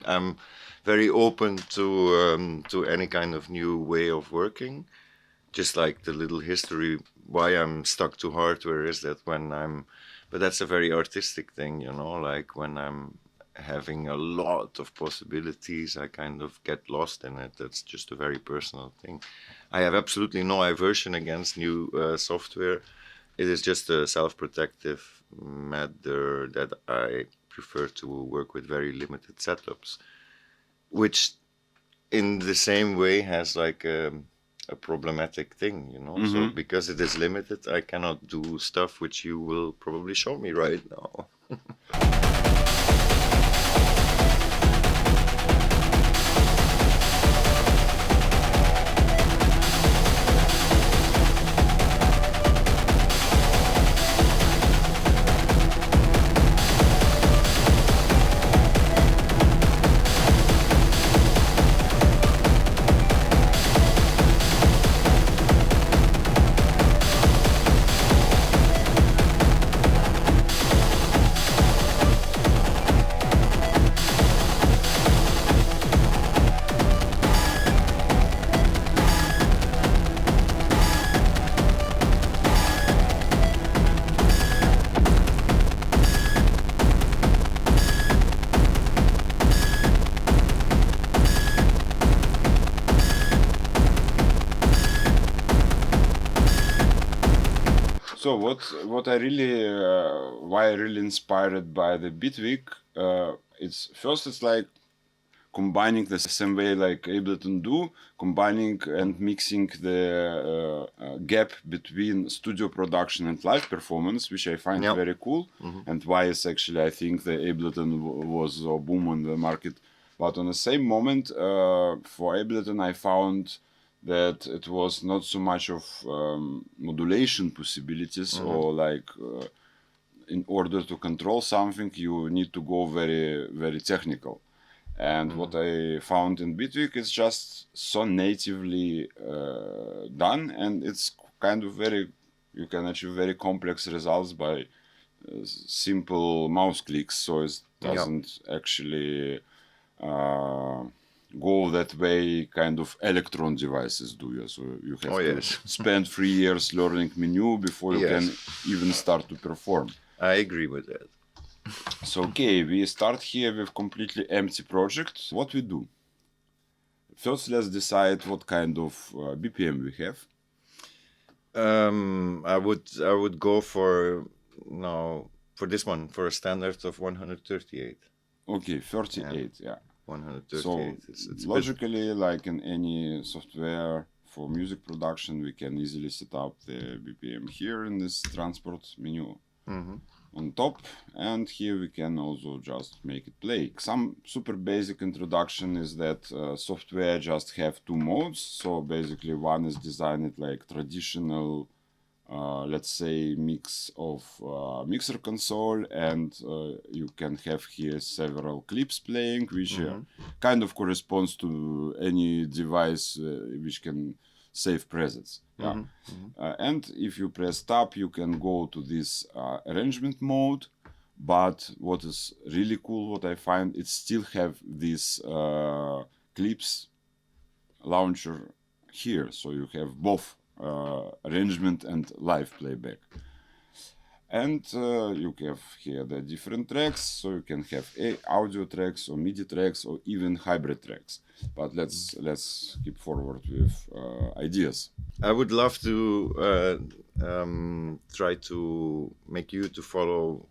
I'm very open to any kind of new way of working. Just like the little history, why I'm stuck to hardware is that but that's a very artistic thing, you know, like when I'm having a lot of possibilities, I kind of get lost in it. That's just a very personal thing. I have absolutely no aversion against new software. It is just a self-protective matter that I prefer to work with very limited setups, which in the same way has like a problematic thing, you know. So because it is limited, I cannot do stuff which you will probably show me right now. So what I really why I really inspired by the Bitwig, it's like combining the same way like Ableton do, combining and mixing the gap between studio production and live performance, which I find very cool, and why is actually I think the Ableton was a boom on the market. But on the same moment, for Ableton, I found that it was not so much of modulation possibilities or like in order to control something, you need to go very, very technical. And what I found in Bitwig is just so natively done, and it's kind of you can achieve very complex results by simple mouse clicks, so it doesn't actually go that way kind of electron devices do you. So you have to spend 3 years learning menu before you can even start to perform. I agree with that. So okay, we start here with completely empty project. What we do? First, let's decide what kind of BPM we have. I would go for this one for a standard of 138. Okay, 38, yeah. 138. So it's logically, like in any software for music production, we can easily set up the BPM here in this transport menu on top, and here we can also just make it play. Some super basic introduction is that software just have two modes. So basically one is designed like traditional let's say mix of mixer console, and you can have here several clips playing, which kind of corresponds to any device which can save presets. And if you press tab, you can go to this arrangement mode. But what is really cool, what I find, it still have this clips launcher here, so you have both arrangement and live playback. And you have here the different tracks, so you can have audio tracks or MIDI tracks or even hybrid tracks. But let's keep forward with ideas. I would love to try to make you to follow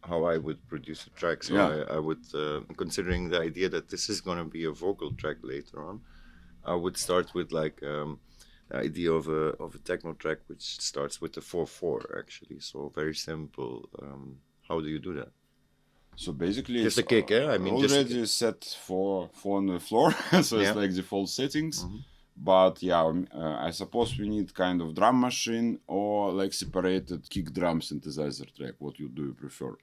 how I would produce a track. So I would, considering the idea that this is going to be a vocal track later on, I would start with like the idea of a techno track which starts with the 4/4 actually. So very simple. How do you do that? So basically, just a kick, I mean, already set for on the floor, so it's like default settings. But I suppose we need kind of drum machine or like separated KickDrum synthesizer track. What do you prefer?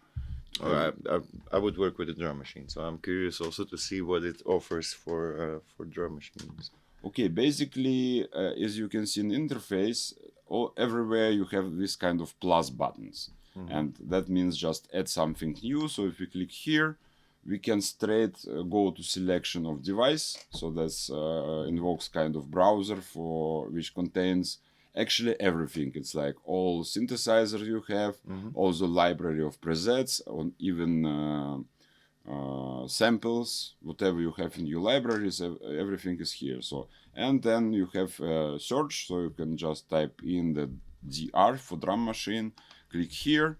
I would work with a drum machine, so I'm curious also to see what it offers for drum machines. Okay, basically, as you can see in the interface, everywhere you have this kind of plus buttons. And that means just add something new. So if we click here, we can straight go to selection of device. So that's invokes kind of browser for which contains actually everything. It's like all synthesizers you have, also library of presets, or even samples, whatever you have in your libraries, everything is here. So, and then you have search, so you can just type in the DR for drum machine, click here,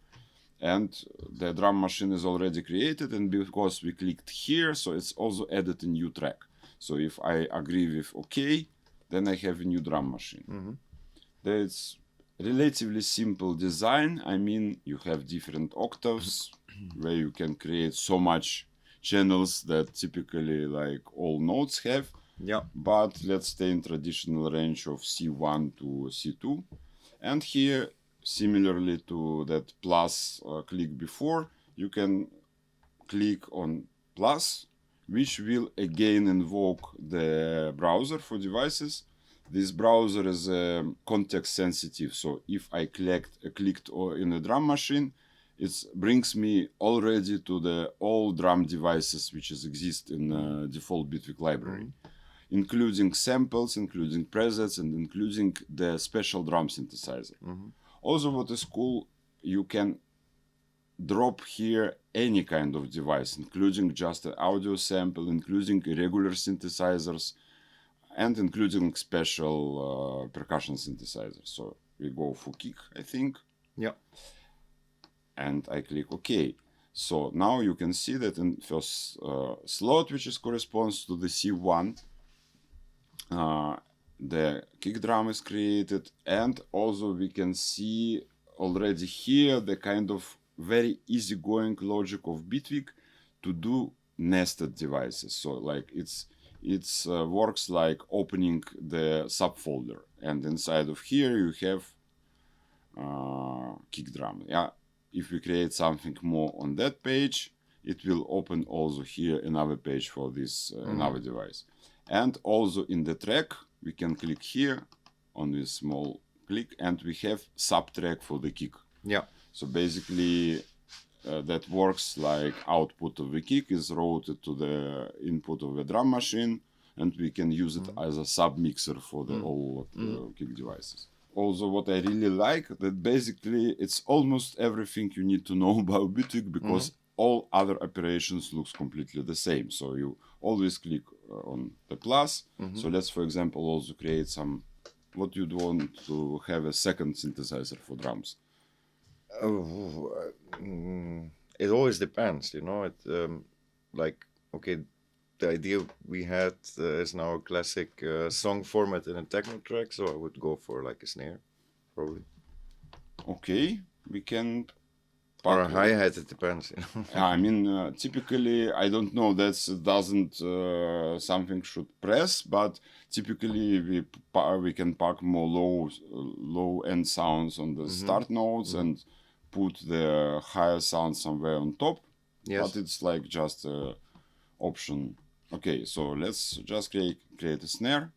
and the drum machine is already created, and because we clicked here, so it's also added a new track. So if I agree with OK, then I have a new drum machine. That's relatively simple design. I mean, you have different octaves where you can create so much channels that typically like all notes have. Yeah. But let's stay in traditional range of C1 to C2. And here, similarly to that plus click before, you can click on plus, which will again invoke the browser for devices. This browser is context sensitive, so if I clicked in a drum machine, it brings me already to the all drum devices which exist in the default Bitwig library, including samples, including presets, and including the special drum synthesizer. Also, what is cool, you can drop here any kind of device, including just an audio sample, including regular synthesizers, and including special percussion synthesizers. So we go for kick, I think. Yeah. And I click OK. So now you can see that in first slot, which corresponds to the C1, the kick drum is created, and also we can see already here the kind of very easygoing logic of Bitwig to do nested devices. So like it works like opening the subfolder, and inside of here you have kick drum. Yeah, if we create something more on that page, it will open also here another page for this another device. And also in the track, we can click here on this small click, and we have subtrack for the kick. Yeah. So basically, that works like output of the kick is routed to the input of the drum machine, and we can use it as a sub mixer for the all kick devices. Also, what I really like, that basically it's almost everything you need to know about Bitwig, because all other operations looks completely the same. So you always click on the plus. So let's, for example, also create some, what you'd want to have a second synthesizer for drums. It always depends, you know. It like, okay, the idea we had is now a classic song format in a techno track, so I would go for like a snare, probably. Okay, we can. Or a hi-hat, it depends, you know. I mean, typically, I don't know, that doesn't something should press, but typically we can pack more low end sounds on the start notes and put the higher sound somewhere on top. Yes. But it's like just an option. Okay, so let's just create a snare.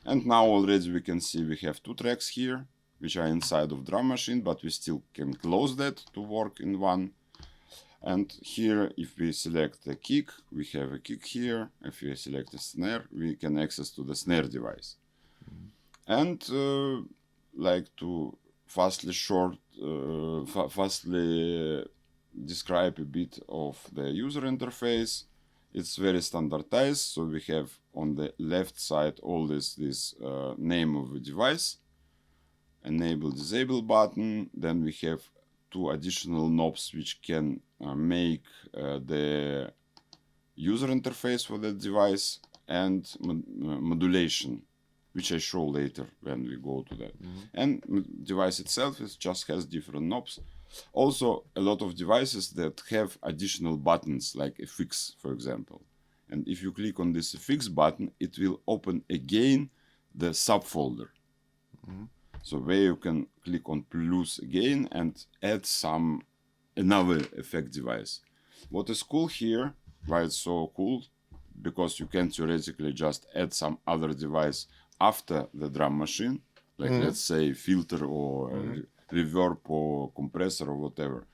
And now already we can see we have two tracks here, which are inside of drum machine, but we still can close that to work in one. And here, if we select the kick, we have a kick here. If we select a snare, we can access to the snare device. And like to fastly describe a bit of the user interface, it's very standardized. So we have on the left side all this name of the device, enable disable button. Then we have two additional knobs which can make the user interface for the device, and modulation, which I show later when we go to that. And device itself just has different knobs. Also, a lot of devices that have additional buttons, like FX, for example. And if you click on this FX button, it will open again the subfolder. So where you can click on plus again and add another effect device. What is cool here, why it's so cool, because you can theoretically just add some other device after the drum machine, like let's say filter or reverb or compressor or whatever.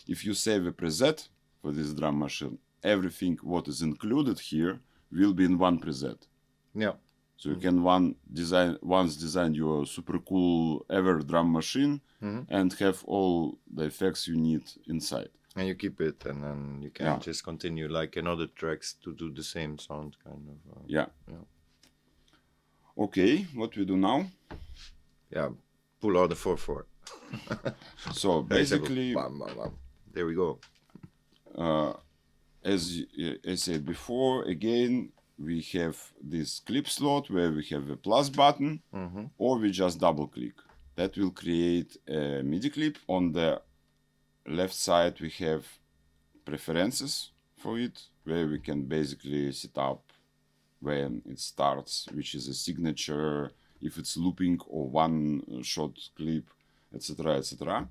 If you save a preset for this drum machine, everything what is included here will be in one preset. Yeah. So you can once design your super cool ever drum machine and have all the effects you need inside. And you keep it, and then you can just continue like in other tracks to do the same sound kind of. Yeah. Okay, what we do now? Yeah, pull out the 4/4. So basically, bam, bam, bam. There we go. As I said before, again, we have this clip slot where we have a plus button, or we just double click. That will create a MIDI clip. On the left side, we have preferences for it, where we can basically set up when it starts, which is a signature, if it's looping or one shot clip, etc., etc.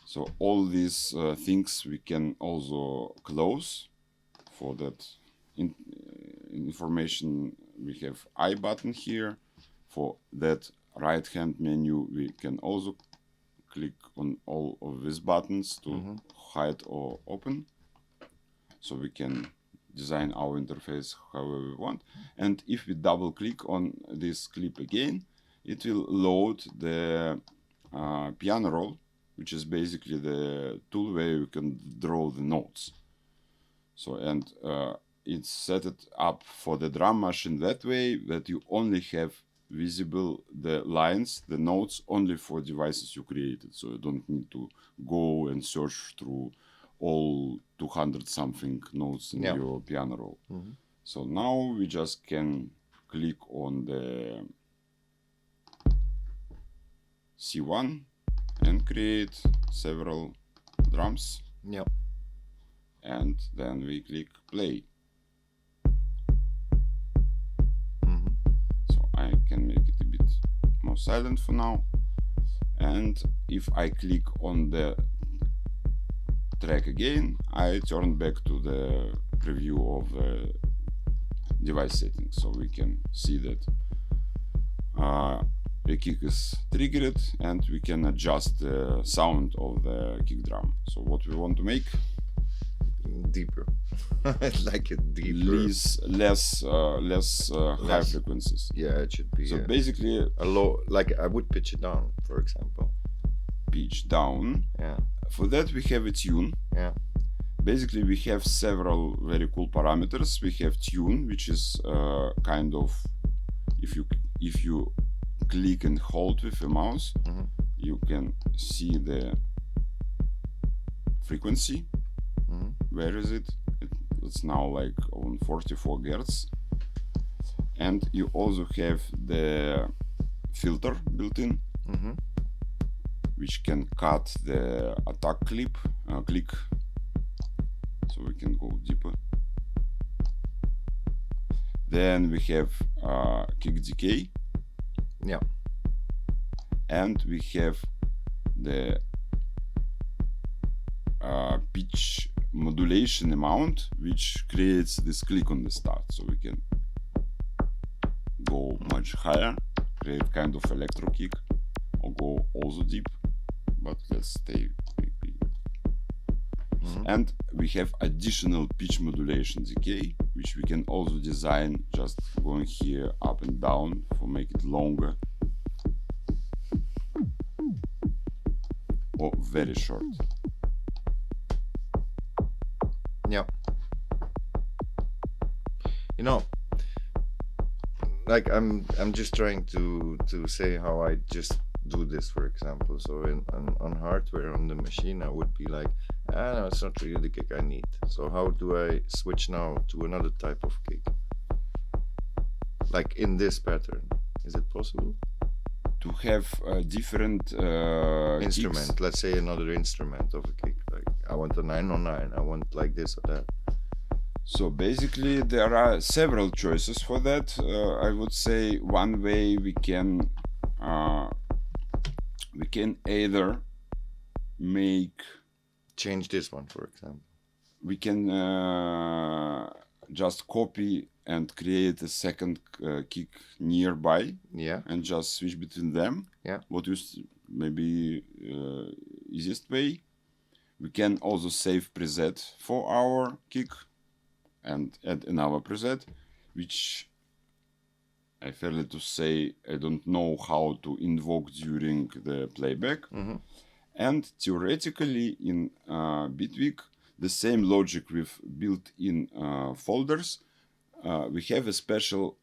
So all these things we can also close. For that information, we have I button here. For that right hand menu, we can also click on all of these buttons to hide or open. So we can design our interface however we want. And if we double click on this clip again, it will load the piano roll, which is basically the tool where you can draw the notes. So, and it's set it up for the drum machine that way that you only have visible the lines, the notes, only for devices you created. So you don't need to go and search through all 200 something notes in your piano roll. So now we just can click on the C1 and create several drums. Yeah. And then we click play. So I can make it a bit more silent for now. And if I click on the track again, I turn back to the preview of the device settings, so we can see that the kick is triggered and we can adjust the sound of the kick drum. So what we want to make? Deeper. Like it deeper. Less high frequencies. Yeah, it should be. So basically a low, like I would pitch it down, for example. Pitch down. Yeah. For that we have a tune. Yeah. Basically we have several very cool parameters. We have tune, which is kind of, if you click and hold with the mouse, you can see the frequency. Where is it? It's now like on 44 Hz. And you also have the filter built in, which can cut the attack click. So we can go deeper. Then we have kick decay. Yeah. And we have the pitch modulation amount, which creates this click on the start. So we can go much higher, create kind of electro kick, or go also deep, but let's stay maybe. And we have additional pitch modulation decay, which we can also design just going here up and down for make it longer or very short. Yeah. You know, like I'm just trying to say how I just do this, for example. So on hardware on the machine, I would be like, no, it's not really the kick I need. So how do I switch now to another type of kick? Like in this pattern, is it possible? To have a different instrument, kicks. Let's say another instrument of a kick. Like I want a 909, I want like this or that. So basically there are several choices for that. I would say one way we can either change this one, for example. We can just copy and create a second kick nearby. Yeah. And just switch between them. Yeah. What is maybe easiest way. We can also save preset for our kick and add another preset, which I fairly to say I don't know how to invoke during the playback. And theoretically in Bitwig, the same logic with built-in folders, we have a special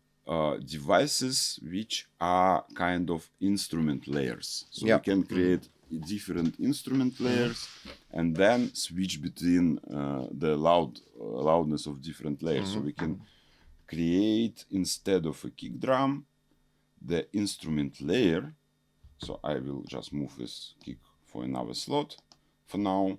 devices which are kind of instrument layers. So we can create different instrument layers and then switch between the loudness of different layers. So we can create, instead of a kick drum, the instrument layer. So I will just move this kick for another slot for now,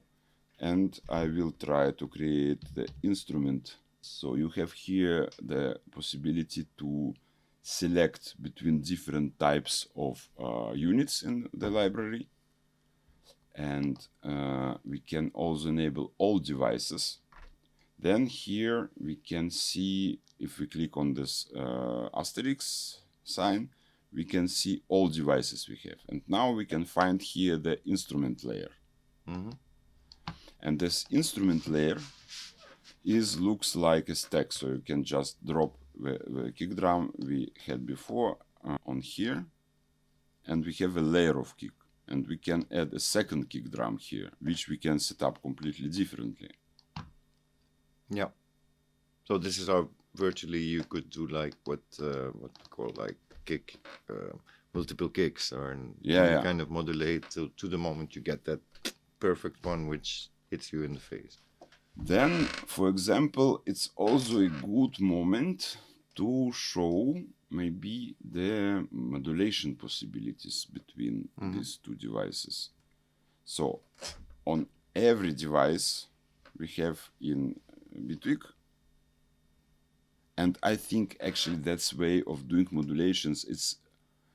and I will try to create the instrument. So you have here the possibility to select between different types of units in the library, and we can also enable all devices. Then here we can see, if we click on this asterisk sign, we can see all devices we have. And now we can find here the instrument layer. And this instrument layer looks like a stack. So you can just drop the kick drum we had before on here. And we have a layer of kick. And we can add a second kick drum here, which we can set up completely differently. Yeah. So this is how virtually you could do like what we call like kick, multiple kicks, or kind of modulate to the moment you get that perfect one which hits you in the face. Then, for example, it's also a good moment to show maybe the modulation possibilities between these two devices. So on every device we have in Bitwig, and I think actually that's way of doing modulations. It's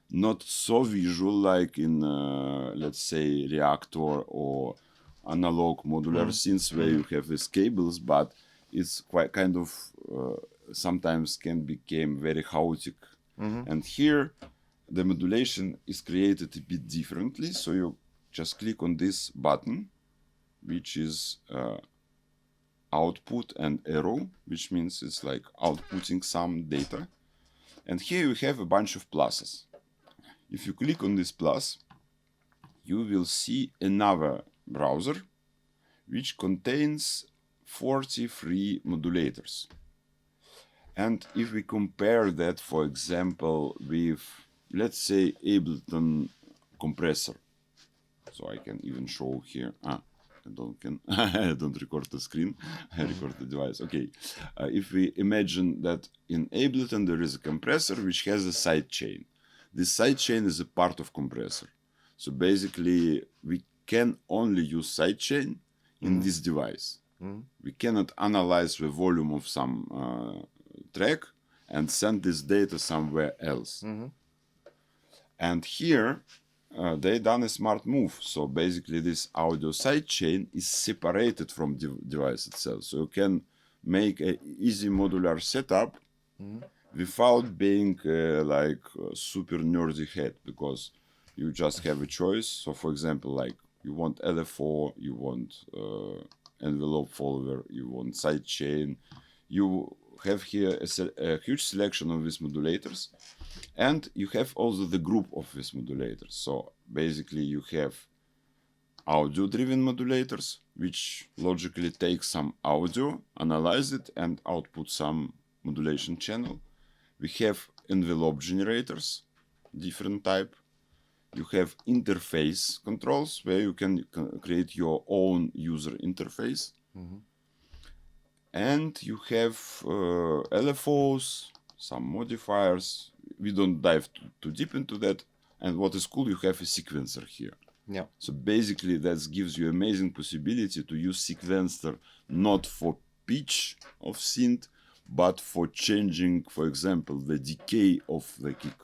not so visual like in let's say Reactor or analog modular synths where you have these cables, but it's quite kind of sometimes can become very chaotic. And here the modulation is created a bit differently. So you just click on this button, which is output and arrow, which means it's like outputting some data. And here you have a bunch of pluses. If you click on this plus, you will see another browser which contains 43 modulators. And if we compare that, for example, with, let's say, Ableton compressor, so I can even show here. I don't record the screen, I record the device. Okay, if we imagine that in Ableton there is a compressor which has a sidechain. This sidechain is a part of compressor. So basically we can only use sidechain in this device. We cannot analyze the volume of some track and send this data somewhere else. And here they done a smart move. So basically this audio sidechain is separated from the device itself. So you can make an easy modular setup without being like a super nerdy head, because you just have a choice. So for example, like you want LFO, you want envelope folder, you want sidechain. You have here a huge selection of these modulators, and you have also the group of these modulators. So basically you have audio driven modulators, which logically take some audio, analyze it, and output some modulation channel. We have envelope generators, different type. You have interface controls where you can create your own user interface. And you have LFOs, some modifiers. We don't dive too deep into that. And what is cool, you have a sequencer here. Yeah. So basically that gives you amazing possibility to use sequencer not for pitch of synth, but for changing, for example, the decay of the kick.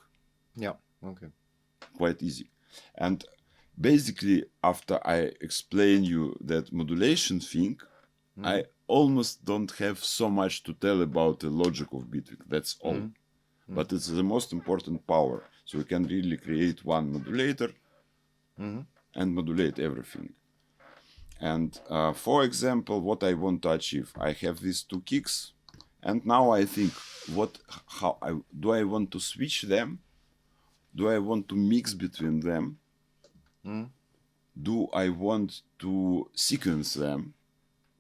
Yeah, okay. Quite easy. And basically after I explain you that modulation thing, I almost don't have so much to tell about the logic of Bitwig. That's all. But it's the most important power. So we can really create one modulator and modulate everything. And for example, what I want to achieve, I have these two kicks, and now I think, do I want to switch them? Do I want to mix between them? Do I want to sequence them?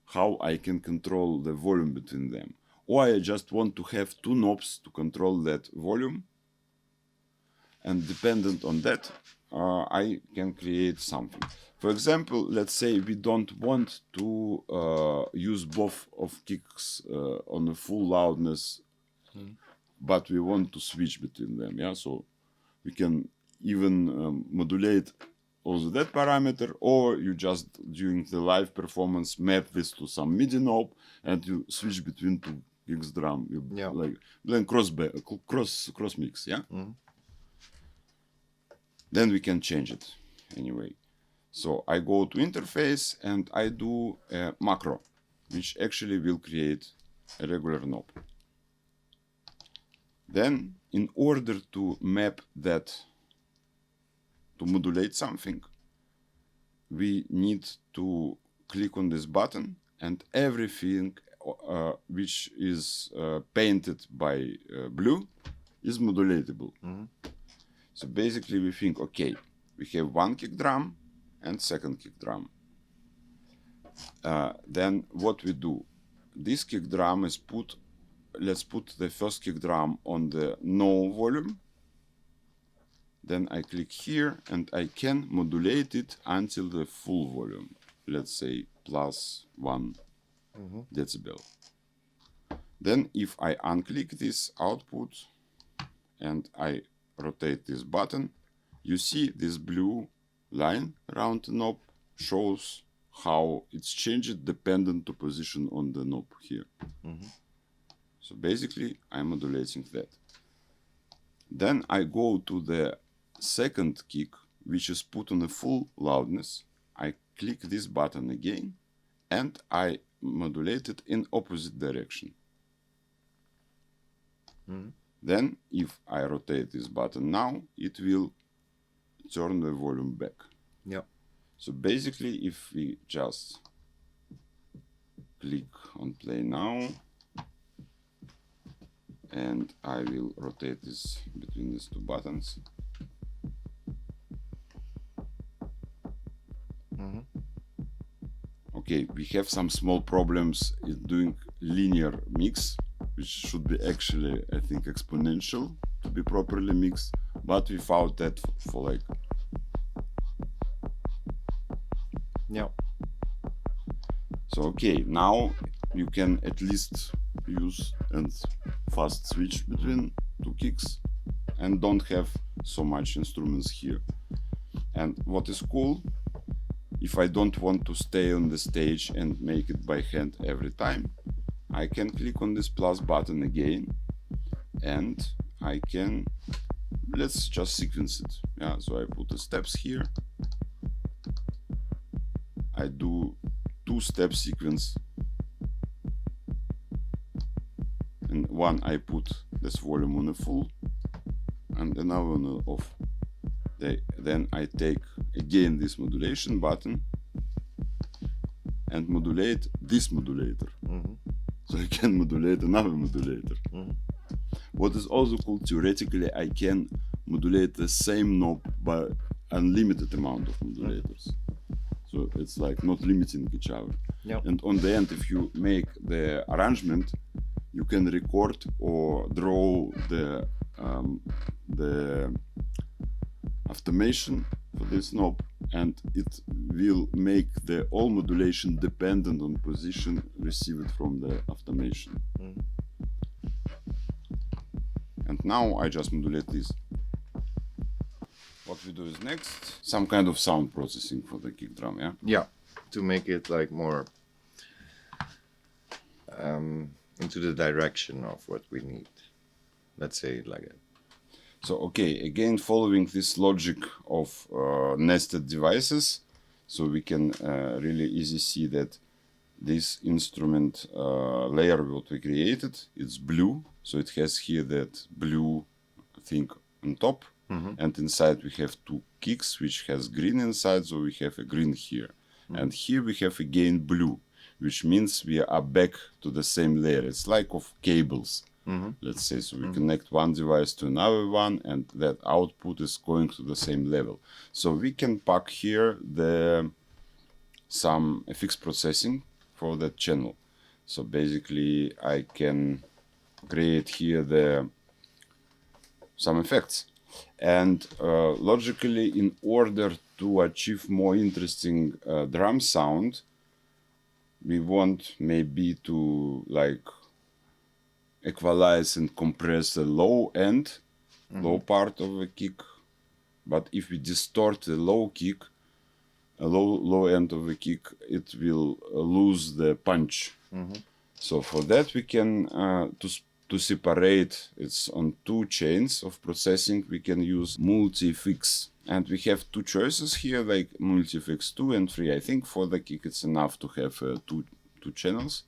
How I can control the volume between them? Or I just want to have two knobs to control that volume, and dependent on that, I can create something. For example, let's say we don't want to use both of kicks on a full loudness, but we want to switch between them. Yeah, so we can even modulate also that parameter, or you just during the live performance map this to some MIDI knob and you switch between two kicks drum. Like then cross mix. Yeah. Then we can change it anyway. So I go to interface and I do a macro, which actually will create a regular knob. Then in order to map that, to modulate something, we need to click on this button, and everything which is painted by blue is modulatable. So basically we think, okay, we have one kick drum and second kick drum. Then what we do, this kick drum is let's put the first kick drum on the no volume. Then I click here and I can modulate it until the full volume. Let's say +1 decibel. Then if I unclick this output and I rotate this button, you see this blue line around the knob shows how it's changed dependent to position on the knob here. So basically I'm modulating that. Then I go to the second kick, which is put on a full loudness. I click this button again and I modulate it in opposite direction. Then if I rotate this button now, it will turn the volume back. So basically if we just click on play now, and I will rotate this between these two buttons. Okay, we have some small problems in doing linear mix, which should be actually, I think, exponential to be properly mixed, but we found that for like... So okay, now you can at least use and fast switch between two kicks and don't have so much instruments here. And what is cool, if I don't want to stay on the stage and make it by hand every time, I can click on this plus button again and I can, let's just sequence it. Yeah, so I put the steps here. I do two-step sequence. And one I put this volume on a full and another on a off. Then I take again this modulation button and modulate this modulator. So I can modulate another modulator. What is also cool, theoretically I can modulate the same knob by unlimited amount of modulators. So it's like not limiting each other. And on the end, if you make the arrangement, you can record or draw the automation for this knob, and it will make the all modulation dependent on position received from the automation. And now I just modulate this. What we do is next, some kind of sound processing for the kick drum, Yeah, to make it like more into the direction of what we need. Let's say it like that. So okay, again following this logic of nested devices, so we can really easy see that this instrument layer what we created, it's blue, so it has here that blue thing on top, and inside we have two kicks which has green inside, so we have a green here. And here we have again blue, which means we are back to the same layer. It's like of cables, let's say. So we connect one device to another one, and that output is going to the same level. So we can pack here some FX processing for that channel. So basically I can create here some effects. And logically, in order to achieve more interesting drum sound, we want maybe to like equalize and compress the low end, low part of the kick. But if we distort the low kick, low end of the kick, it will lose the punch. So for that we can to separate, it's on 2 chains of processing, we can use MultiFx. And we have 2 choices here, like MultiFx 2 and 3. I think for the kick it's enough to have two channels.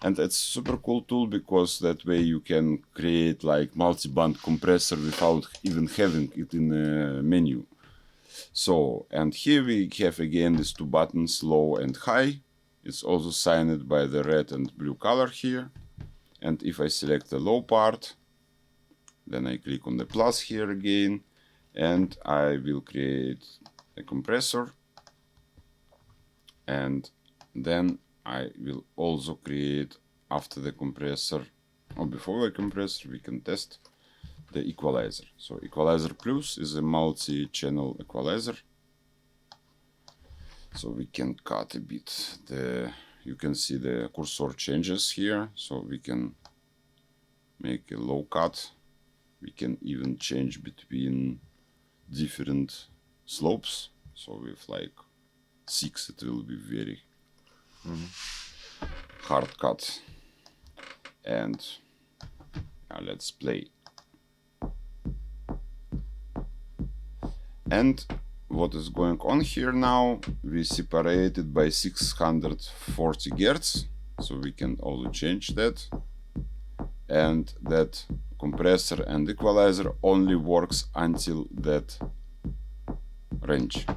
And it's super cool tool, because that way you can create like multi-band compressor without even having it in a menu. So, and here we have again these 2 buttons, low and high. It's also signed by the red and blue color here. And if I select the low part, then I click on the plus here again, and I will create a compressor. And then I will also create, after the compressor, or before the compressor, we can test the equalizer. So Equalizer Plus is a multi-channel equalizer. So we can cut a bit you can see the cursor changes here. So we can make a low cut. We can even change between different slopes. So with like 6 it will be very hard cut. And let's play. And what is going on here now, we separated by 640 Hz, so we can also change that. And that compressor and equalizer only works until that range.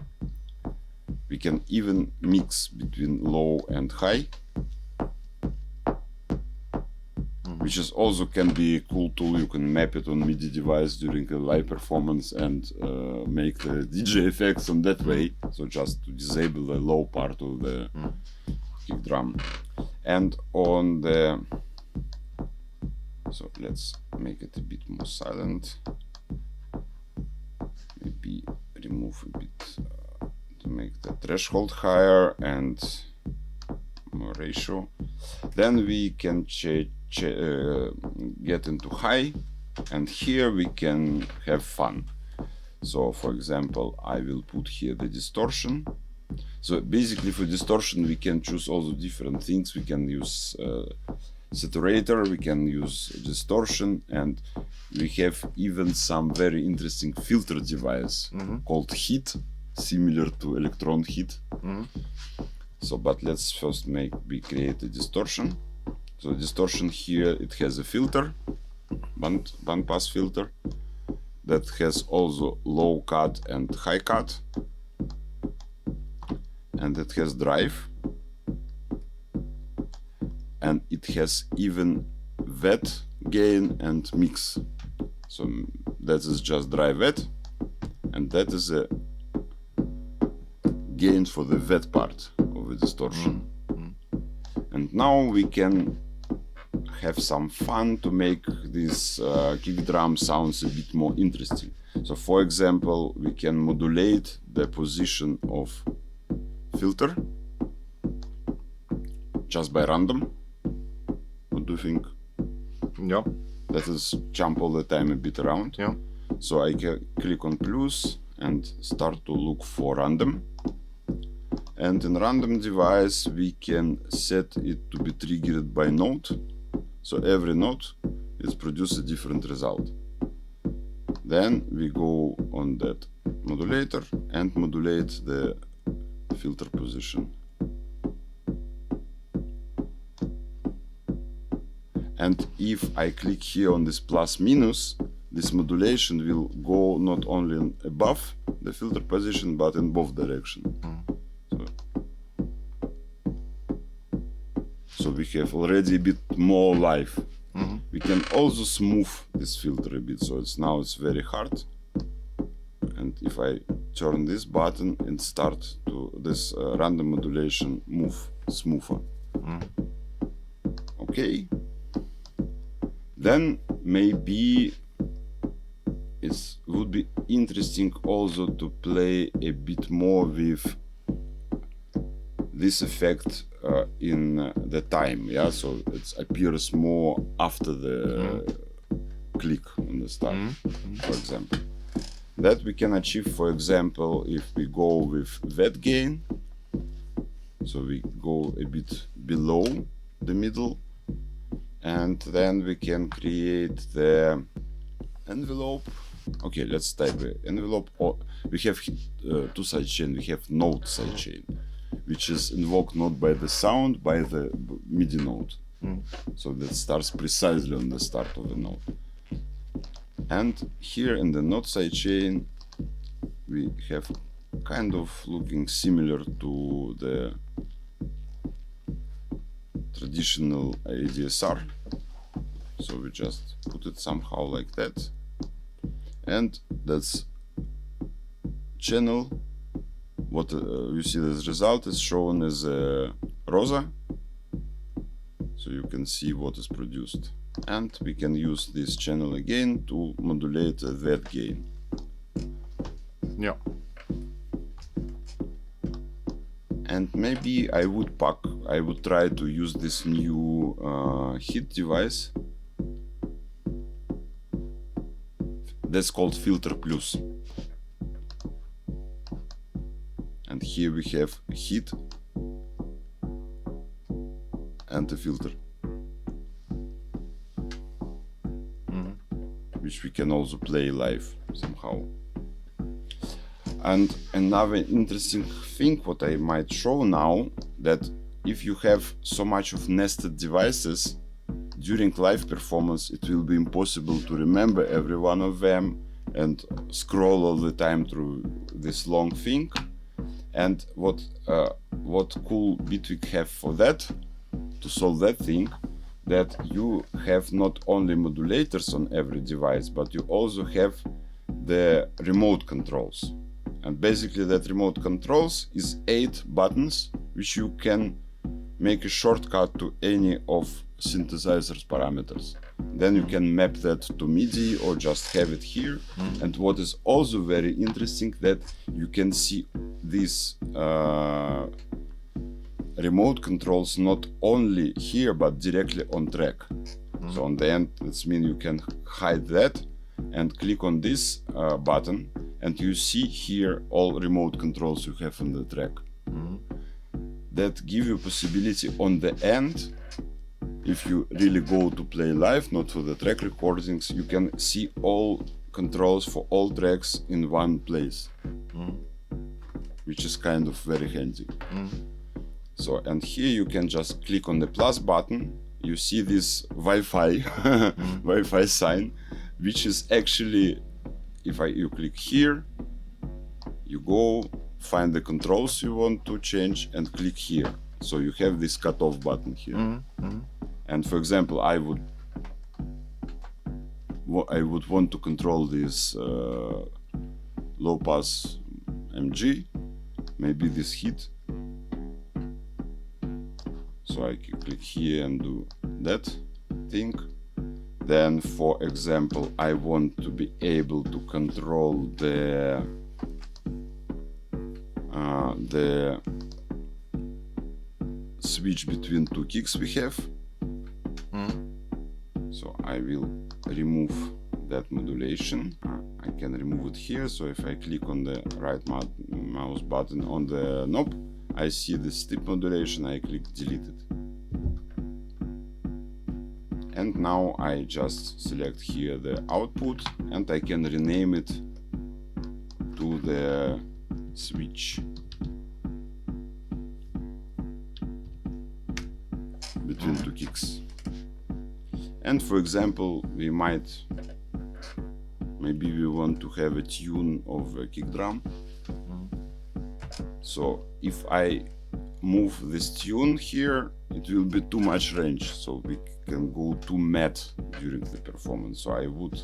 We can even mix between low and high, which is also can be a cool tool. You can map it on MIDI device during a live performance and make the DJ effects on that way. So just to disable the low part of the kick drum. And on the, so let's make it a bit more silent. Maybe remove a bit to make the threshold higher and more ratio. Then we can get into high, and here we can have fun. So for example, I will put here the distortion. So basically for distortion we can choose also different things. We can use saturator, we can use distortion, and we have even some very interesting filter device called heat, similar to electron heat. So but let's first create a distortion. So distortion here, it has a filter, band pass filter, that has also low cut and high cut, and it has drive, and it has even wet, gain and mix. So that is just drive wet, and that is a gain for the wet part of the distortion. And now we can have some fun to make this kick drum sounds a bit more interesting. So for example, we can modulate the position of filter just by random. What do you think? Yeah. That is jump all the time a bit around. Yeah. So I can click on plus and start to look for random. And in random device we can set it to be triggered by note. So every note is produce a different result. Then we go on that modulator and modulate the filter position. And if I click here on this plus minus, this modulation will go not only above the filter position but in both directions. So so we have already a bit more life. We can also smooth this filter a bit, so now it's very hard. And if I turn this button and start to this random modulation move smoother. Okay. Then maybe it would be interesting also to play a bit more with this effect in the time, yeah, so it appears more after the click on the start, for example. That we can achieve, for example, if we go with that gain, so we go a bit below the middle, and then we can create the envelope. Okay, let's type envelope. Or we have two sidechain. We have note sidechain, which is invoked not by the sound, by the MIDI note. So that starts precisely on the start of the note. And here in the note sidechain, we have kind of looking similar to the traditional ADSR. So we just put it somehow like that. And that's channel. What you see as result is shown as rosa. So you can see what is produced. And we can use this channel again to modulate that gain. Yeah. And maybe I would try to use this new hit device. That's called Filter Plus. And here we have hit and a filter. Which we can also play live somehow. And another interesting thing what I might show now, that if you have so much of nested devices during live performance, it will be impossible to remember every one of them and scroll all the time through this long thing. And what cool Bitwig have for that, to solve that thing, that you have not only modulators on every device, but you also have the remote controls. And basically that remote controls is 8 buttons, which you can make a shortcut to any of synthesizer's parameters. Then you can map that to MIDI or just have it here. And what is also very interesting, that you can see these remote controls not only here but directly on track. So on the end, that means you can hide that and click on this button, and you see here all remote controls you have on the track. That give you possibility on the end, if you really go to play live, not for the track recordings, you can see all controls for all tracks in one place, which is kind of very handy. So, and here you can just click on the plus button. You see this Wi-Fi Wi-Fi sign, which is actually, if you click here, you go find the controls you want to change and click here. So you have this cutoff button here. And for example, I would want to control this low pass MG, maybe this hit. So I can click here and do that thing. Then, for example, I want to be able to control the switch between two kicks we have. So I will remove that modulation. I can remove it here. So if I click on the right mouse button on the knob, I see the step modulation. I click delete it. And now I just select here the output, and I can rename it to the switch between two kicks. And for example, maybe we want to have a tune of a KickDrum. So if I move this tune here it will be too much range, so we can go too matte during the performance. So I would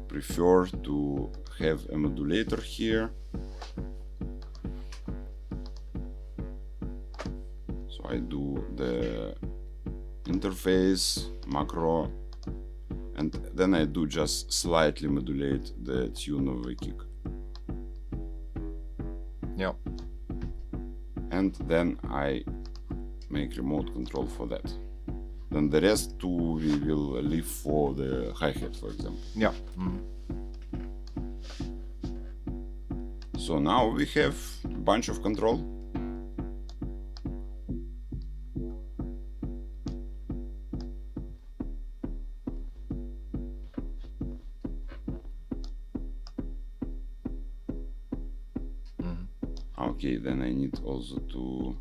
prefer to have a modulator here. So I do the interface, macro, and then I do just slightly modulate the tune of the kick. Yeah. And then I make remote control for that. Then the rest too we will leave for the hi-hat, for example. Yeah. So now we have a bunch of control. Okay, then I need also to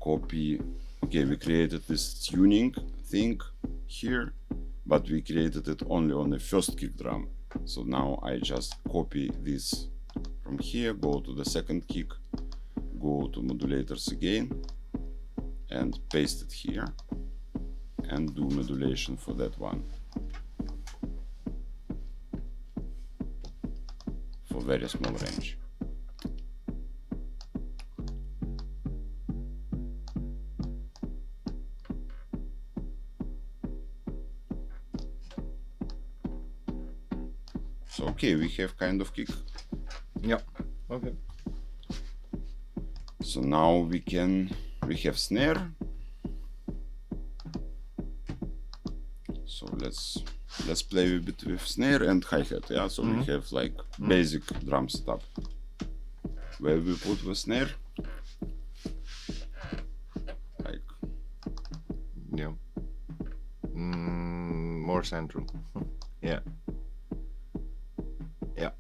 copy. Okay, we created this tuning thing here, but we created it only on the first kick drum. So now I just copy this from here, go to the second kick, go to modulators again, and paste it here, and do modulation for that one. For very small range. So okay, we have kind of kick. Yeah. Okay. So now we have snare. So let's play a bit with snare and hi-hat. Yeah, so we have like basic drum setup. Where we put the snare? Like, yeah. More central. Yeah. Yeah.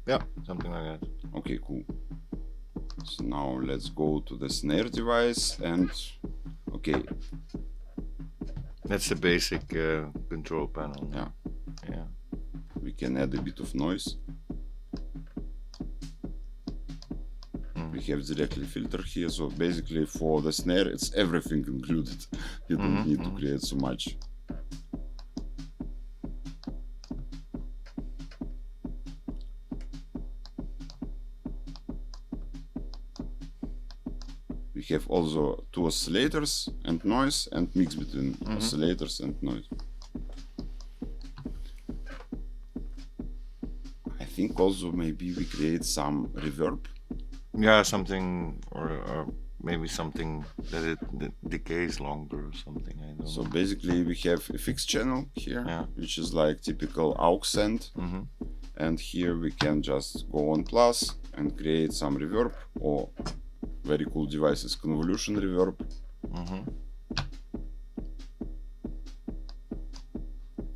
Yeah, something like that. okay, cool. So now let's go to the snare device and okay. That's the basic control panel. Yeah. Yeah. We can add a bit of noise. We have directly filter here, so basically for the snare it's everything included. You don't need to create so much. We have also two oscillators and noise and mix between oscillators and noise. I think also maybe we create some reverb. Yeah, something or maybe something that decays longer or something. I don't So know. basically we have a fixed channel here, Yeah. which is like typical aux send. And here we can just go on plus and create some reverb, or very cool devices, convolution reverb.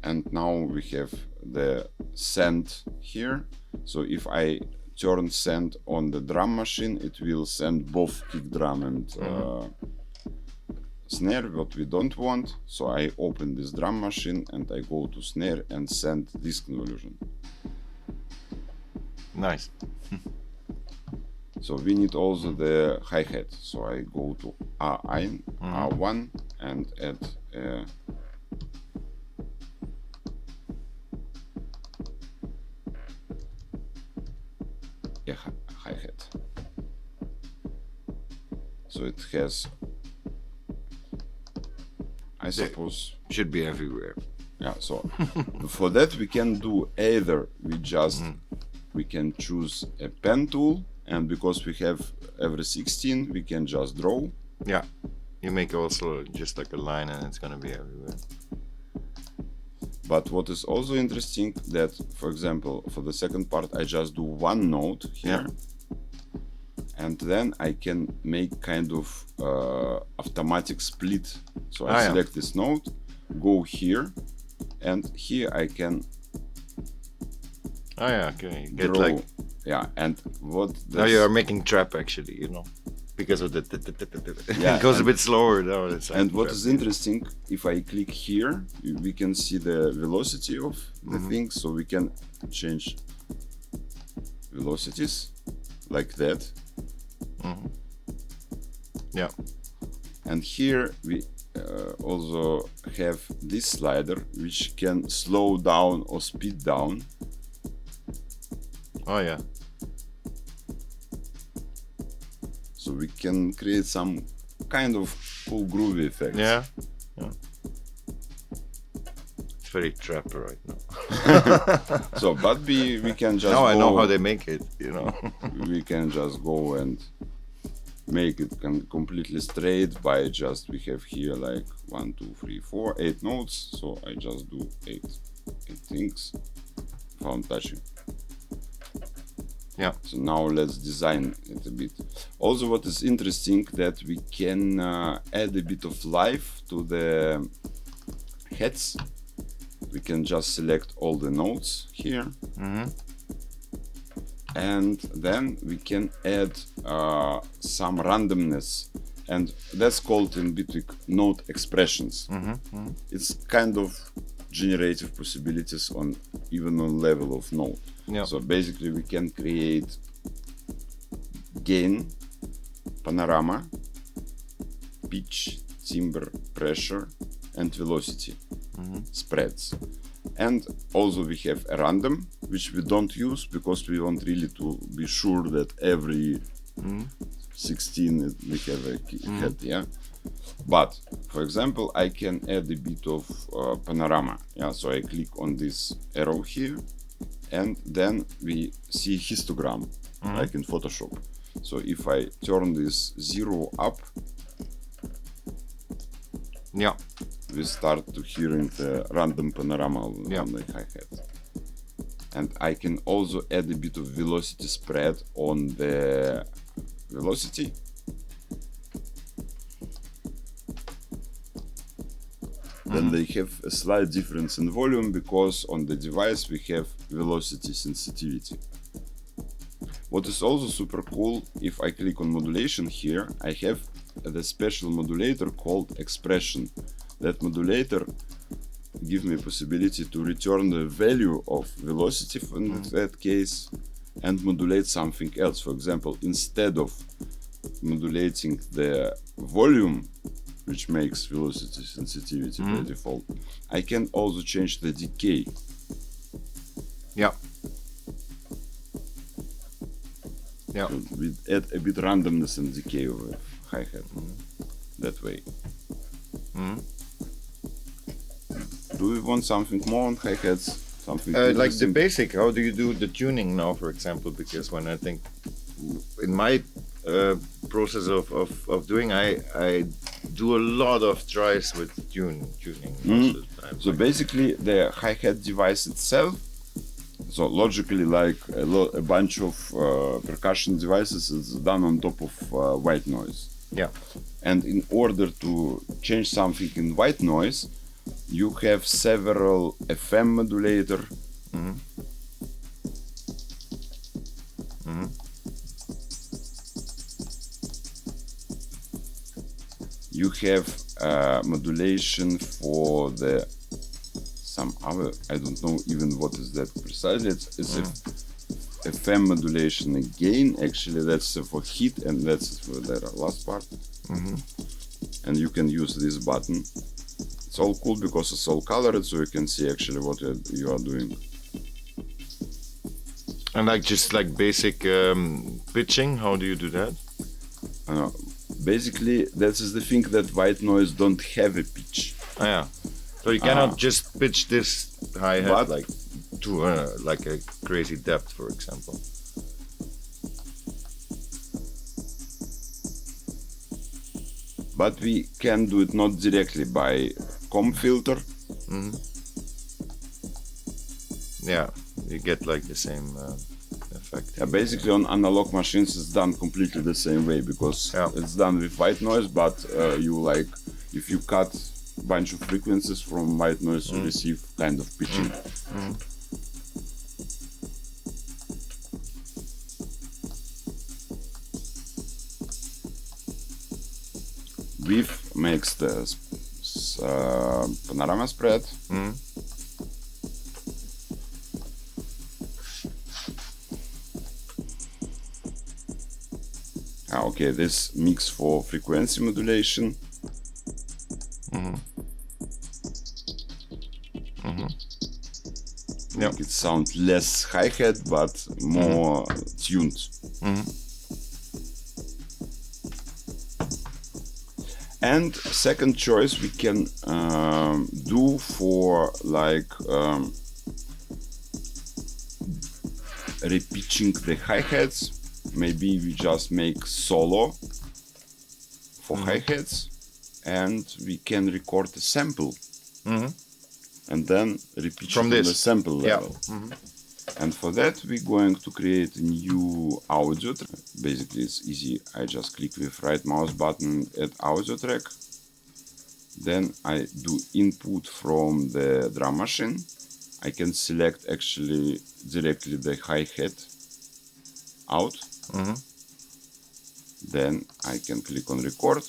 And now we have the send here. So if I turn send on the drum machine, it will send both kick drum and snare, what we don't want. So I open this drum machine and I go to snare and send this convolution. Nice. So we need also the hi-hat. So I go to R1 and add a hi-hat. So it has, I suppose, Should be everywhere. yeah, so for that we can do either we just we can choose a pen tool, and because we have every 16 we can just draw. Yeah. You make also just like a line and it's gonna be everywhere. But what is also interesting that, for example, for the second part I just do one note here, and then I can make kind of automatic split. So I select this note, go here, and here I can Okay. Get draw. like And what now you are making trap actually, you know, because of the it goes a bit slower now. And what is interesting, if I click here, we can see the velocity of the thing, so we can change velocities like that. Yeah. And here we also have this slider which can slow down or speed down. Oh yeah. So we can create some kind of cool groovy effects. Yeah. Yeah. It's very trapper right now. So, but we can just Now go, I know how they make it, you know. we can just go and make it completely straight by just, we have here like 1, 2, 3, 4, 8 notes. So I just do 8 things without touching. Yeah. So now let's design it a bit. Also, what is interesting that we can add a bit of life to the heads. We can just select all the notes here. And then we can add some randomness, and that's called in Bitwig note expressions. It's kind of generative possibilities on even on level of note. Yeah. So basically we can create gain, panorama, pitch, timbre, pressure, and velocity spreads. And also we have a random, which we don't use because we want really to be sure that every 16 we have a head, yeah. But for example, I can add a bit of panorama, yeah. So I click on this arrow here, and then we see histogram, like in Photoshop. So if I turn this 0 up, Yeah. we start to hearing the random panorama on the hi-hat. And I can also add a bit of velocity spread on the velocity. Then they have a slight difference in volume because on the device we have velocity sensitivity. What is also super cool, if I click on modulation here, I have the special modulator called expression. That modulator gives me a possibility to return the value of velocity in that case and modulate something else. For example, instead of modulating the volume, which makes velocity sensitivity by default, I can also change the decay. Yeah. Yeah. So we add a bit randomness and decay of a hi-hat that way. Do we want something more on hi-hats? Something Like the interesting? basic, how do you do the tuning now, for example? Because when I think in my process of doing, I do a lot of tries with tuning most of the time. So basically the hi-hat device itself, so logically like a bunch of percussion devices is done on top of white noise. Yeah. And in order to change something in white noise, you have several FM modulator. You have modulation for the some other, I don't know even what is that precisely. It's a FM modulation again. Actually, that's for heat, and that's for the last part. And you can use this button. It's all cool because it's all colored, so you can see actually what you are doing. And like just like basic pitching, how do you do that? Basically, that is the thing that white noise don't have a pitch. Oh, yeah. So you cannot just pitch this hi-hat like to like a crazy depth, for example. But we can do it not directly by comb filter. Yeah, you get like the same effect. Yeah, basically on analog machines it's done completely the same way because it's done with white noise, but you like if you cut a bunch of frequencies from white noise you receive kind of pitching. Width makes the panorama spread. Okay, Okay, this mix for frequency modulation. Make it sound less hi-hat but more tuned. And second choice we can do for like repitching the hi-hats. Maybe we just make solo for hi-hats and we can record a sample and then repeat from the sample level. And for that we're going to create a new audio track. Basically it's easy, I just click with right mouse button, add audio track. Then I do input from the drum machine. I can select actually directly the hi-hat out. Then I can click on record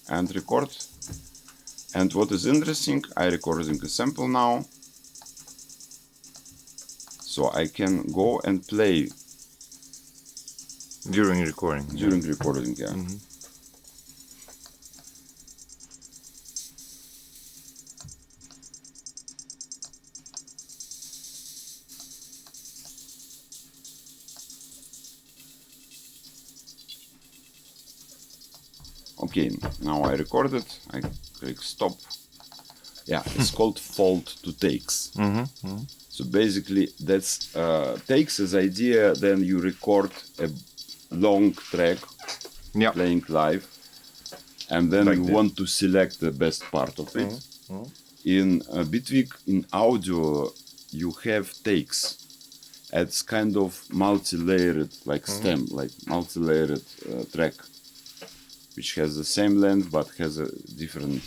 and record. And what is interesting, I recording a sample now. So I can go and play during recording. During recording, yeah. Okay, now I recorded, I click stop. Yeah, it's called fold to takes. So basically that's takes as idea, then you record a long track playing live and then like you want to select the best part of it. In Bitwig, in audio, you have takes. It's kind of multi-layered, like stem, like multi-layered track, which has the same length but has different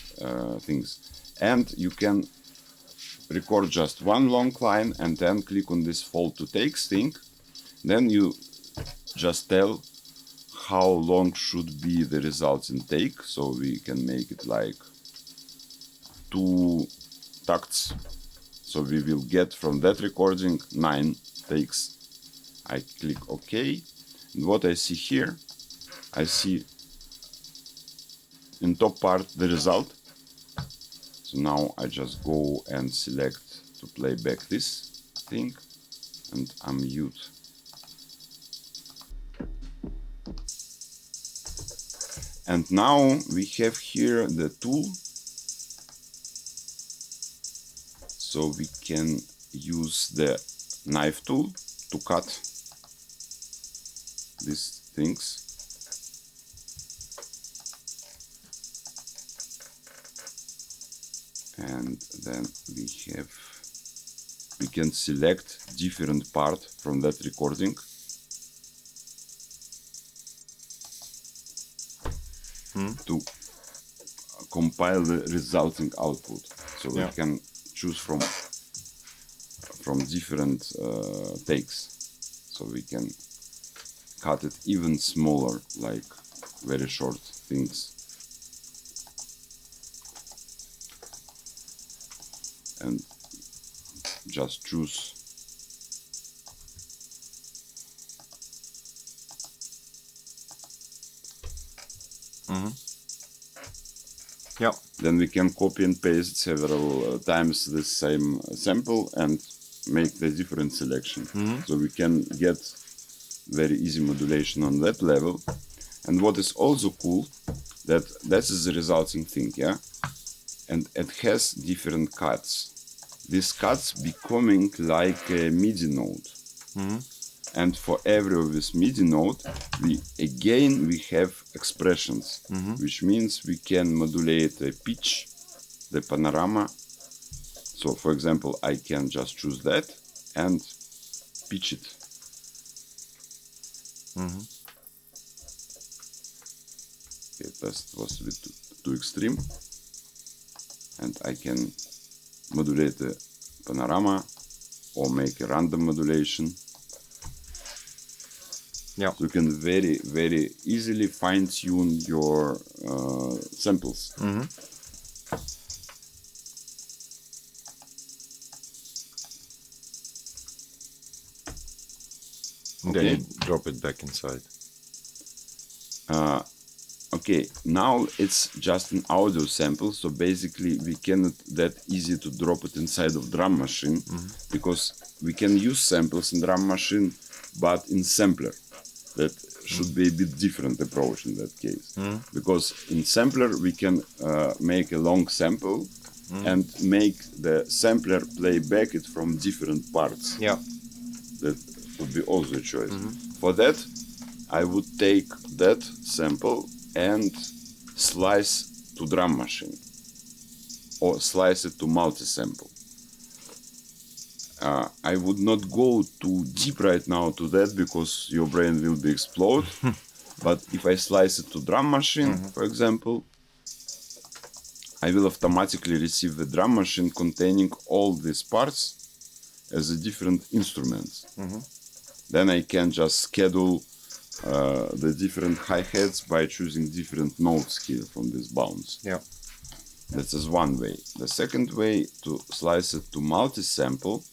things. And you can record just one long line and then click on this fold to takes thing. Then you just tell how long should be the resulting take. So we can make it like 2 takts. So we will get from that recording 9 takes. I click OK. And what I see here, I see in top part the result. So now I just go and select to play back this thing and unmute. And now we have here the tool. So we can use the knife tool to cut these things. And then we can select different part from that recording. To compile the resulting output. So we can choose from different takes. So we can cut it even smaller, like very short things. And just choose. Then we can copy and paste several times the same sample and make the different selection. So we can get very easy modulation on that level. And what is also cool, that is the resulting thing, and it has different cuts. These cuts becoming like a MIDI note. And for every of this MIDI note, we have expressions, which means we can modulate the pitch, the panorama. So for example, I can just choose that and pitch it. Okay, that was a bit too extreme. And I can modulate the panorama or make a random modulation. So you can very, very easily fine-tune your samples. Then you drop it back inside. Okay, now it's just an audio sample, so basically we cannot that easy to drop it inside of drum machine, because we can use samples in drum machine, but in sampler. That should be a bit different approach in that case, because in sampler we can make a long sample and make the sampler play back it from different parts. Yeah. That would be also a choice. For that, I would take that sample and slice to drum machine or slice it to multi-sample. I would not go too deep right now to that because your brain will be explode. But if I slice it to drum machine, for example, I will automatically receive the drum machine containing all these parts as a different instruments. Then I can just schedule the different hi-hats by choosing different notes here from this bounce. Yeah. That is one way. The second way to slice it to multi-sample.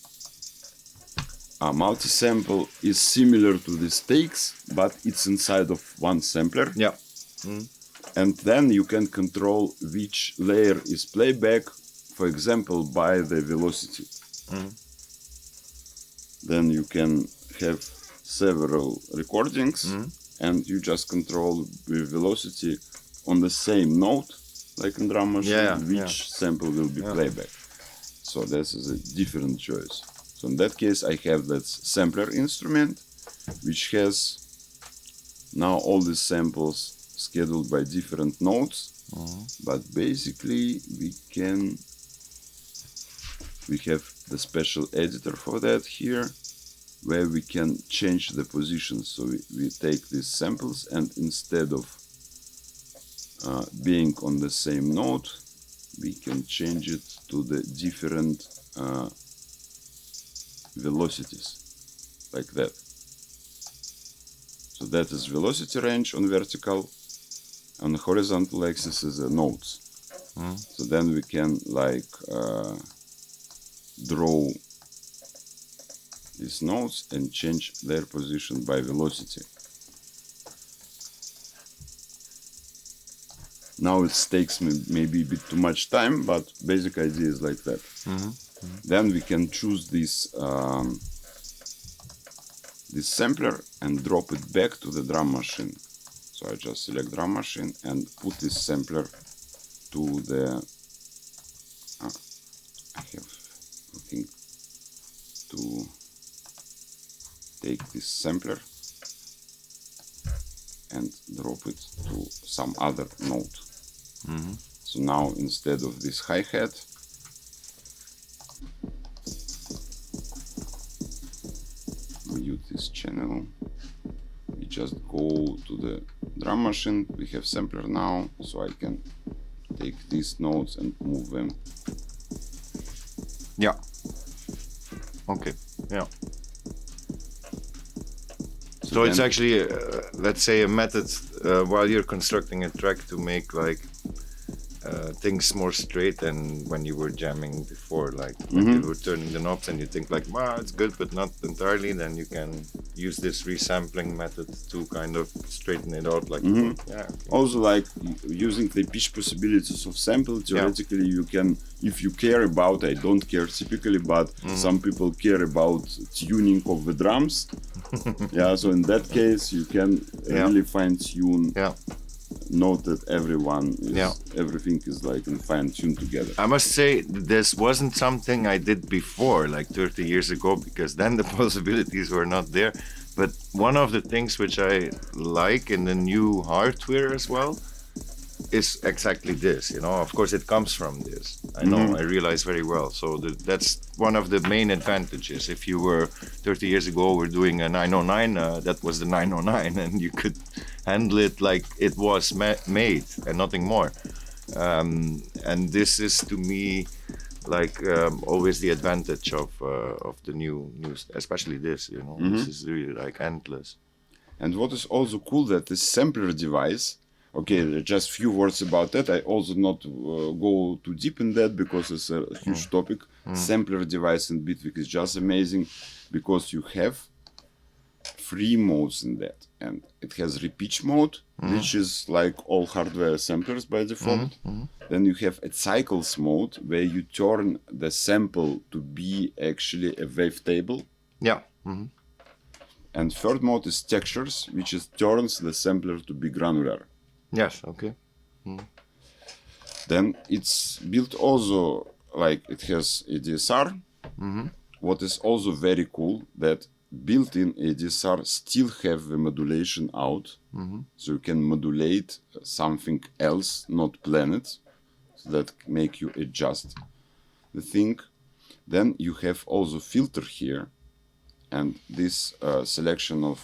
Multi-sample is similar to the takes, but it's inside of one sampler. Yeah. And then you can control which layer is playback, for example, by the velocity. Then you can have several recordings and you just control the velocity on the same note, like in drum machine, which sample will be playback. So this is a different choice. So in that case, I have that sampler instrument, which has now all the samples scheduled by different notes, but basically we have the special editor for that here, where we can change the positions. So we take these samples and instead of being on the same note, we can change it to the different velocities, like that. So that is velocity range on vertical. On the horizontal axis is the notes. So then we can like draw these notes and change their position by velocity. Now it takes me maybe a bit too much time, but basic idea is like that. Then we can choose this this sampler and drop it back to the drum machine. So I just select drum machine and put this sampler to the I think to take this sampler and drop it to some other note. So now instead of this hi-hat, we use this channel, we just go to the drum machine, we have sampler now, so I can take these notes and move them. Yeah. Okay. Yeah. So it's actually, let's say, a method while you're constructing a track to make like things more straight than when you were jamming before, like when you were turning the knobs and you think like, wow, it's good, but not entirely. Then you can use this resampling method to kind of straighten it out. Like, yeah. Also, like using the pitch possibilities of sample, theoretically you can, if you care about, I don't care typically, but some people care about tuning of the drums. Yeah, so in that case you can really fine tune. Note that everyone is, everything is like in fine tune together. I must say this wasn't something I did before, like 30 years ago, because then the possibilities were not there. But one of the things which I like in the new hardware as well is exactly this, you know. Of course it comes from this, I know, I realize very well. So that's one of the main advantages. If you were 30 years ago we're doing a 909, that was the 909, and you could handle it like it was made and nothing more. And this is to me like always the advantage of the new, especially this, you know. This is really like endless. And what is also cool, that this sampler device, okay, just few words about that. I also not go too deep in that because it's a huge topic. Sampler device in Bitwig is just amazing because you have three modes in that, and it has repitch mode, which is like all hardware samplers by default. Then you have a cycles mode where you turn the sample to be actually a wavetable. Yeah. And third mode is textures, which is turns the sampler to be granular. Yes. Okay. Then it's built also like it has ADSR. What is also very cool that built-in ADSR still have the modulation out, so you can modulate something else, not planet, so that make you adjust the thing. Then you have also filter here, and this selection of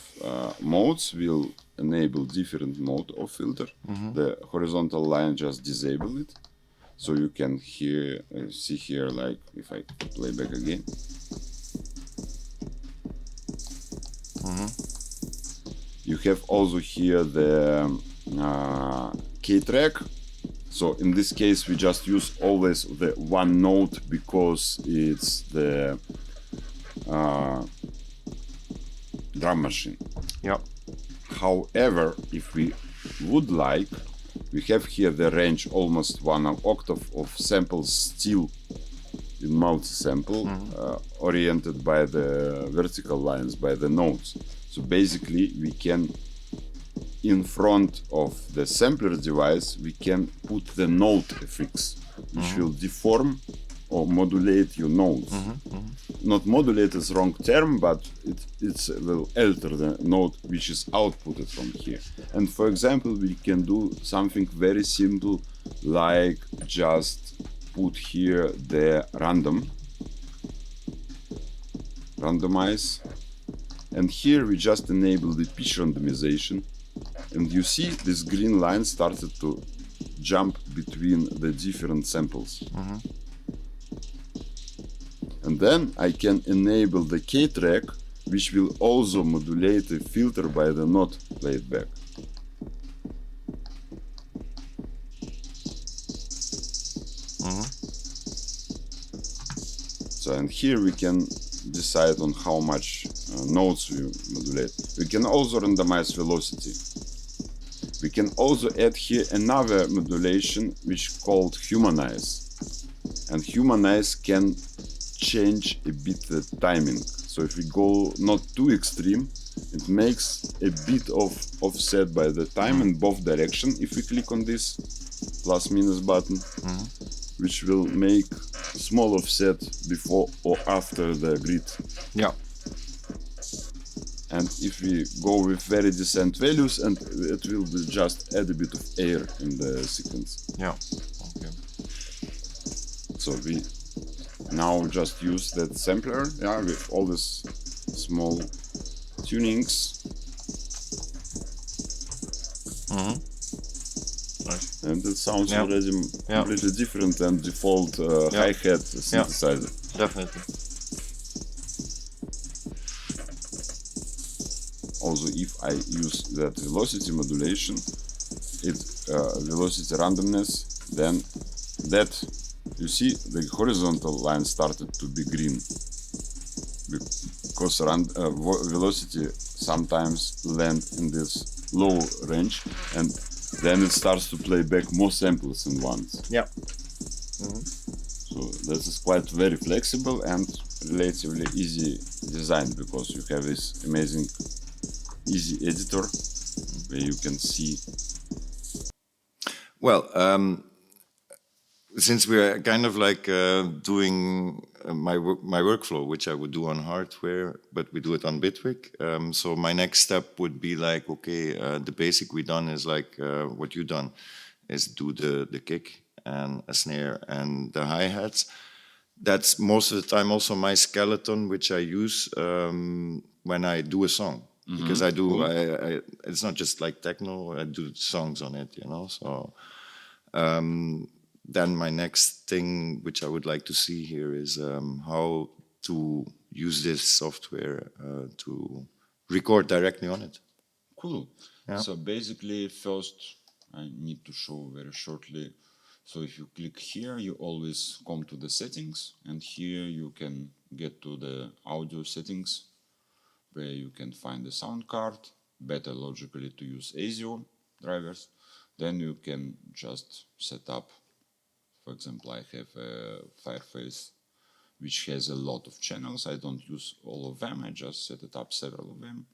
modes will enable different mode of filter. The horizontal line just disable it, so you can hear see here, like if I play back again. You have also here the K track. So in this case we just use always the one note because it's the drum machine. Yeah. However, if we would like, we have here the range almost 1 octave of samples still in multi-sample, oriented by the vertical lines, by the notes. So basically we can, in front of the sampler device, we can put the NoteFx, which will deform or modulate your notes. Not modulate is wrong term, but it will alter the note which is outputted from here. And for example, we can do something very simple, like just put here the randomize, and here we just enable the pitch randomization, and you see this green line started to jump between the different samples. And then I can enable the K track, which will also modulate the filter by the not played back. So, and here we can decide on how much notes we modulate. We can also randomize velocity. We can also add here another modulation which called humanize. And humanize can change a bit the timing. So if we go not too extreme, it makes a bit of offset by the time in both direction. If we click on this plus minus button, which will make small offset before or after the grid. Yeah. And if we go with very decent values, and it will just add a bit of air in the sequence. Yeah. Okay. So we now just use that sampler, yeah, with all these small tunings. Nice. And it sounds already completely different than default hi-hat synthesizer. Definitely. Also, if I use that velocity modulation, velocity randomness, then that, you see, the horizontal line started to be green, because velocity sometimes land in this low range, and then it starts to play back more samples in once. Yeah. So this is quite very flexible and relatively easy design, because you have this amazing easy editor where you can see. Well, since we're kind of like doing my workflow, which I would do on hardware, but we do it on Bitwig. So my next step would be like, okay, the basic we done is like what you done is do the kick and a snare and the hi-hats. That's most of the time also my skeleton, which I use when I do a song. Because I do, it's not just like techno, I do songs on it, you know, so... then my next thing, which I would like to see here, is how to use this software to record directly on it. Cool. Yeah. So basically, first I need to show very shortly. So if you click here, you always come to the settings, and here you can get to the audio settings. where you can find the sound card, better logically to use ASIO drivers. Then you can just set up, for example, I have a Fireface which has a lot of channels. I don't use all of them, I just set it up several of them.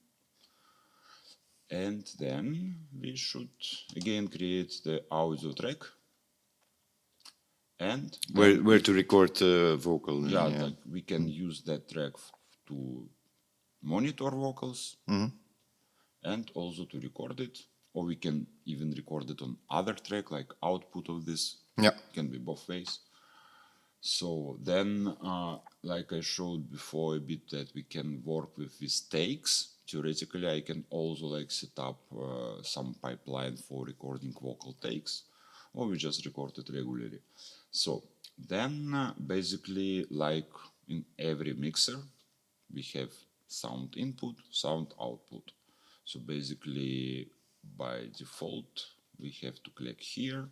And then we should again create the audio track. And where to record the vocal. Yeah, like we can use that track to monitor vocals and also to record it, or we can even record it on other track, like output of this. Yeah, can be both ways. So then, like I showed before a bit, that we can work with these takes. Theoretically, I can also like set up some pipeline for recording vocal takes, or we just record it regularly. So then basically, like in every mixer, we have sound input, sound output. So basically, by default, we have to click here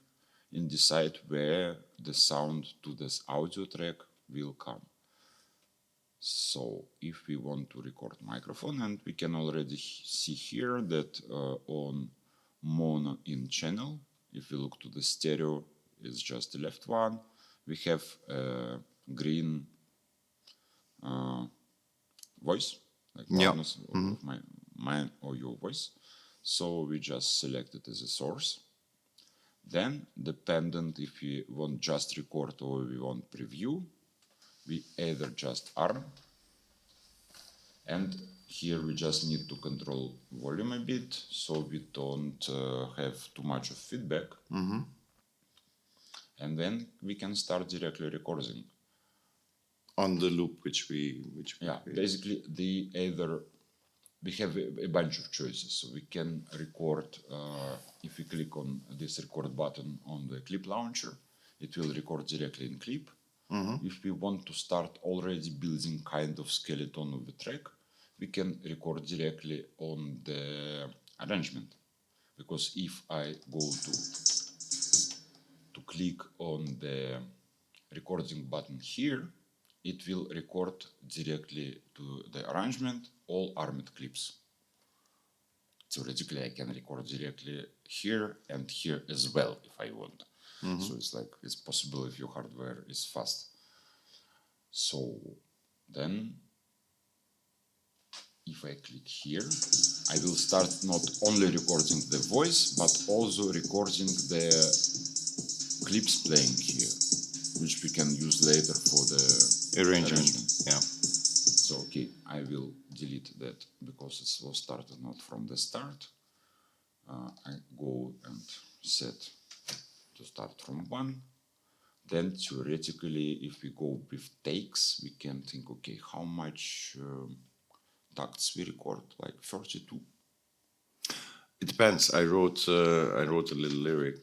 and decide where the sound to this audio track will come. So if we want to record microphone, and we can already see here that on mono in channel, if we look to the stereo, it's just the left one, we have green voice, like loudness of mine or your voice. So we just select it as a source. Then, dependent if we want just record or we want preview, we either just arm, and here we just need to control volume a bit so we don't have too much of feedback. And then we can start directly recording on the loop which we create. Basically we have a bunch of choices. So we can record, if we click on this record button on the clip launcher, it will record directly in clip. If we want to start already building kind of skeleton of the track, we can record directly on the arrangement. Because if I go to click on the recording button here, it will record directly to the arrangement all armed clips. Theoretically, I can record directly here and here as well if I want. So it's like it's possible if your hardware is fast. So then, if I click here, I will start not only recording the voice, but also recording the clips playing here, which we can use later for the arrangement. Yeah. So okay, I will delete that because it was started not from the start. I go and set to start from 1. Then theoretically, if we go with takes, we can think, okay, how much tacts we record, like 32. It depends. I wrote a little lyric.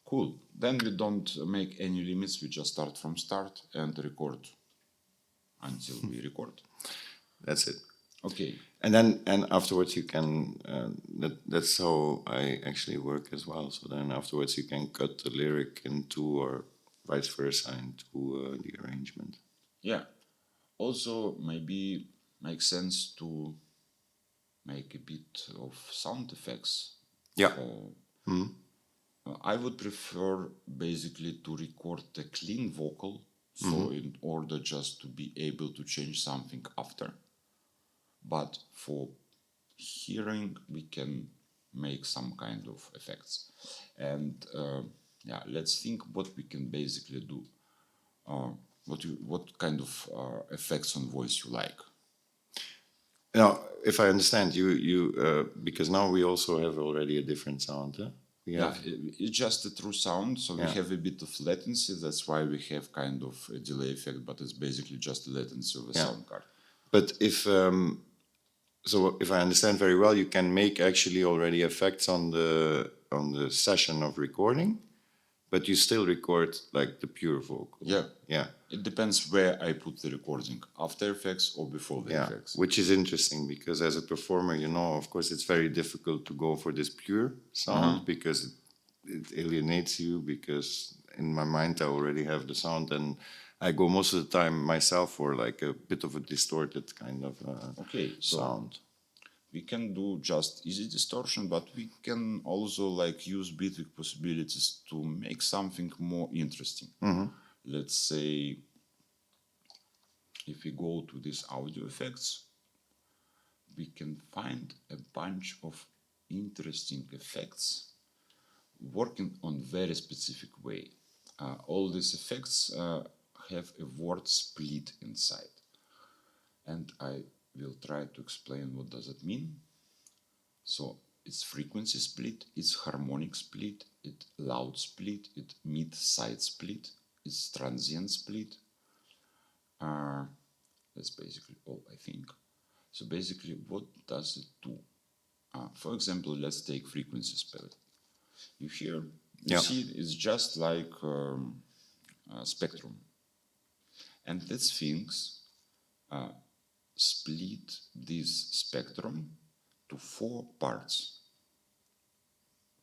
Cool. Then we don't make any limits. We just start from start and record until we record. That's it. Okay. And afterwards you can. That's how I actually work as well. So then afterwards you can cut the lyric into, or vice versa, into the arrangement. Yeah. Also, maybe makes sense to make a bit of sound effects. Yeah. I would prefer basically to record the clean vocal, so in order just to be able to change something after. But for hearing, we can make some kind of effects. And yeah, let's think what we can basically do. What kind of effects on voice you like? Now, if I understand you because now we also have already a different sound. Yeah, it's just a true sound, so we have a bit of latency. That's why we have kind of a delay effect, but it's basically just the latency of a sound card. But if if I understand very well, you can make actually already effects on the session of recording, but you still record like the pure vocal. Yeah. Yeah. It depends where I put the recording, After Effects or before the effects. Which is interesting because as a performer, of course, it's very difficult to go for this pure sound because it alienates you, because in my mind I already have the sound, and I go most of the time myself for like a bit of a distorted kind of sound. We can do just easy distortion, but we can also like use Bitwig possibilities to make something more interesting. Let's say if we go to these audio effects, we can find a bunch of interesting effects working on very specific way. All these effects have a word split inside, and I will try to explain what does it mean. So it's frequency split, it's harmonic split, it's loud split, it's mid-side split, it's transient split. That's basically all, I think. So basically, what does it do? For example, let's take frequency split. You hear, you see, it's just like a spectrum. And these things split this spectrum to 4 parts: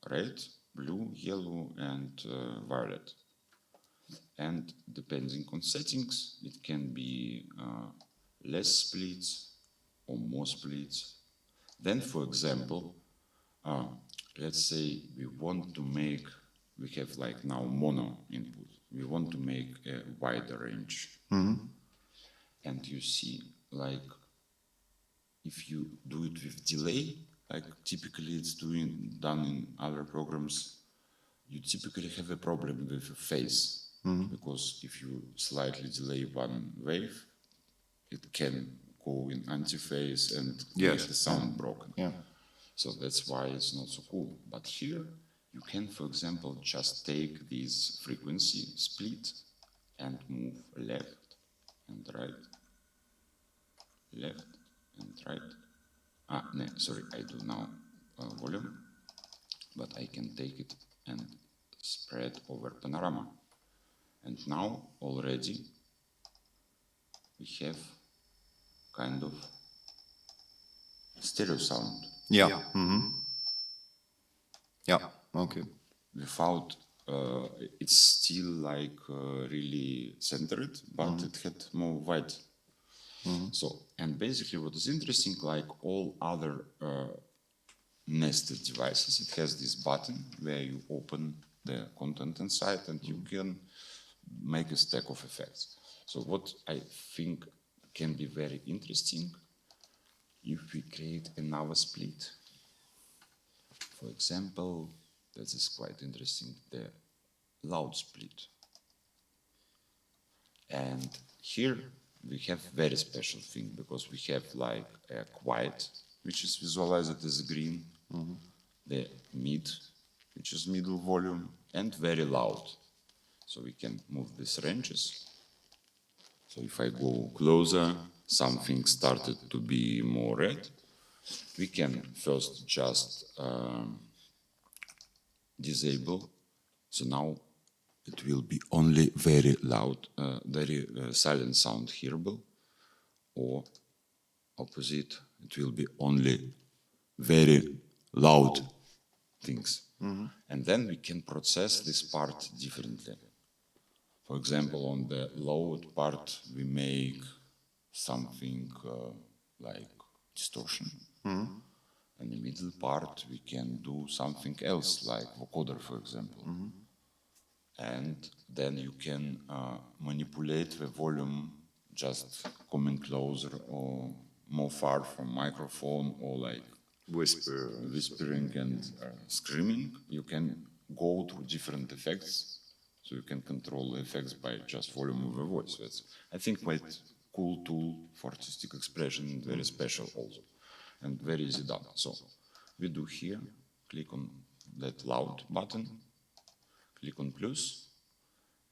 red, blue, yellow, and violet. And depending on settings, it can be less splits or more splits. Then, for example, let's say we want to make, we have like now mono input. We want to make a wider range. And you see, like, if you do it with delay, like typically it's done in other programs, you typically have a problem with a phase. Because if you slightly delay one wave, it can go in anti-phase and make the sound broken. So that's why it's not so cool. But here, you can, for example, just take this frequency split and move left and right, left and right. No, sorry, I do now volume, but I can take it and spread over panorama. And now already we have kind of stereo sound. Yeah. Okay. Without, it's still like really centered, but it had more wide. So, and basically what is interesting, like all other nested devices, it has this button where you open the content inside and you can make a stack of effects. So what I think can be very interesting, if we create another split, for example, that is quite interesting, the loud split. And here we have very special thing, because we have like a quiet, which is visualized as green, the mid, which is middle volume, and very loud. So we can move these ranges. So if I go closer, something started to be more red. We can first just disable. So now it will be only very loud, very silent sound hearable, or opposite, it will be only very loud things. And then we can process this part differently. For example, on the loud part, we make something like distortion. And the middle part, we can do something else, like vocoder, for example. And then you can manipulate the volume just coming closer or more far from microphone, or like whispering and screaming. You can go through different effects. So you can control the effects by just volume of the voice. That's, I think, quite cool tool for artistic expression, very special also, and very easy done. So we do here, click on that loud button, click on plus,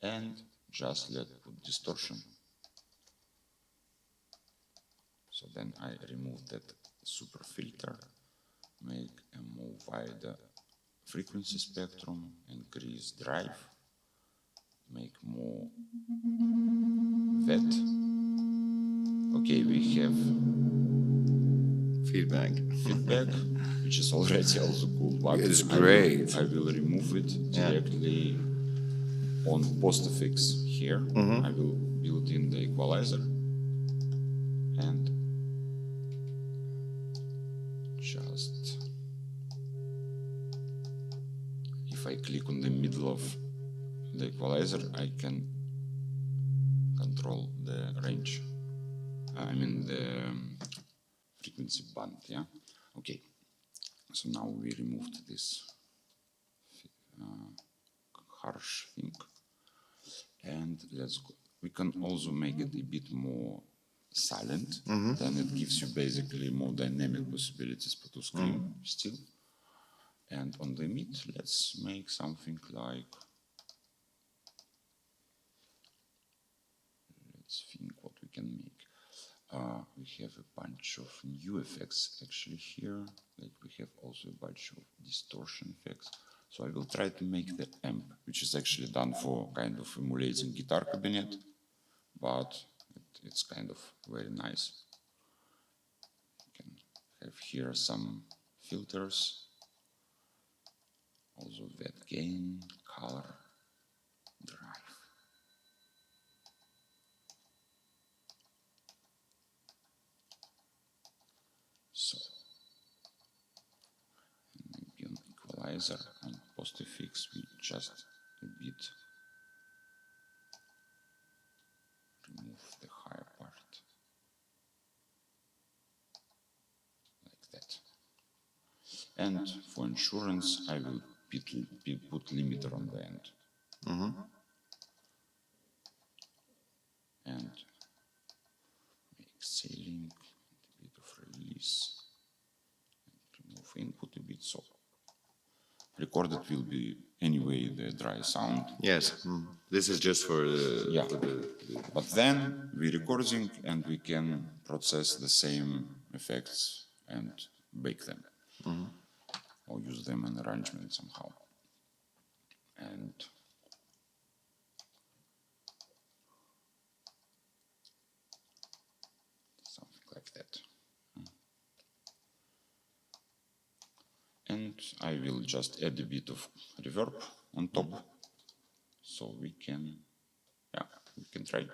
and just let put distortion. So then I remove that super filter, make a more wider frequency spectrum, increase drive, make more wet. Okay, we have feedback, which is already also cool. But it's great. I will remove it directly on postfix here, I will build in the equalizer and just, if I click on the middle of the equalizer, I can control the range, I mean the frequency band, yeah? Okay, so now we removed this harsh thing, and let's go. We can also make it a bit more silent, then it gives you basically more dynamic possibilities to scream still. And on the mid, let's make something like, let's think what we can make. We have a bunch of new effects actually here, like we have also a bunch of distortion effects. So I will try to make the amp, which is actually done for kind of emulating guitar cabinet, but it's kind of very nice. You can have here some filters, also wet gain, color, drive. So, maybe on equalizer and postfix we just a bit remove the higher part, like that. And for insurance, I will put limiter on the end. And make sailing, a bit of release, and remove input a bit, so recorded will be anyway the dry sound. Yes, this is just for the... Yeah, but then we're recording and we can process the same effects and bake them. Or use them in arrangement somehow. And something like that. And I will just add a bit of reverb on top, so we can, we can try.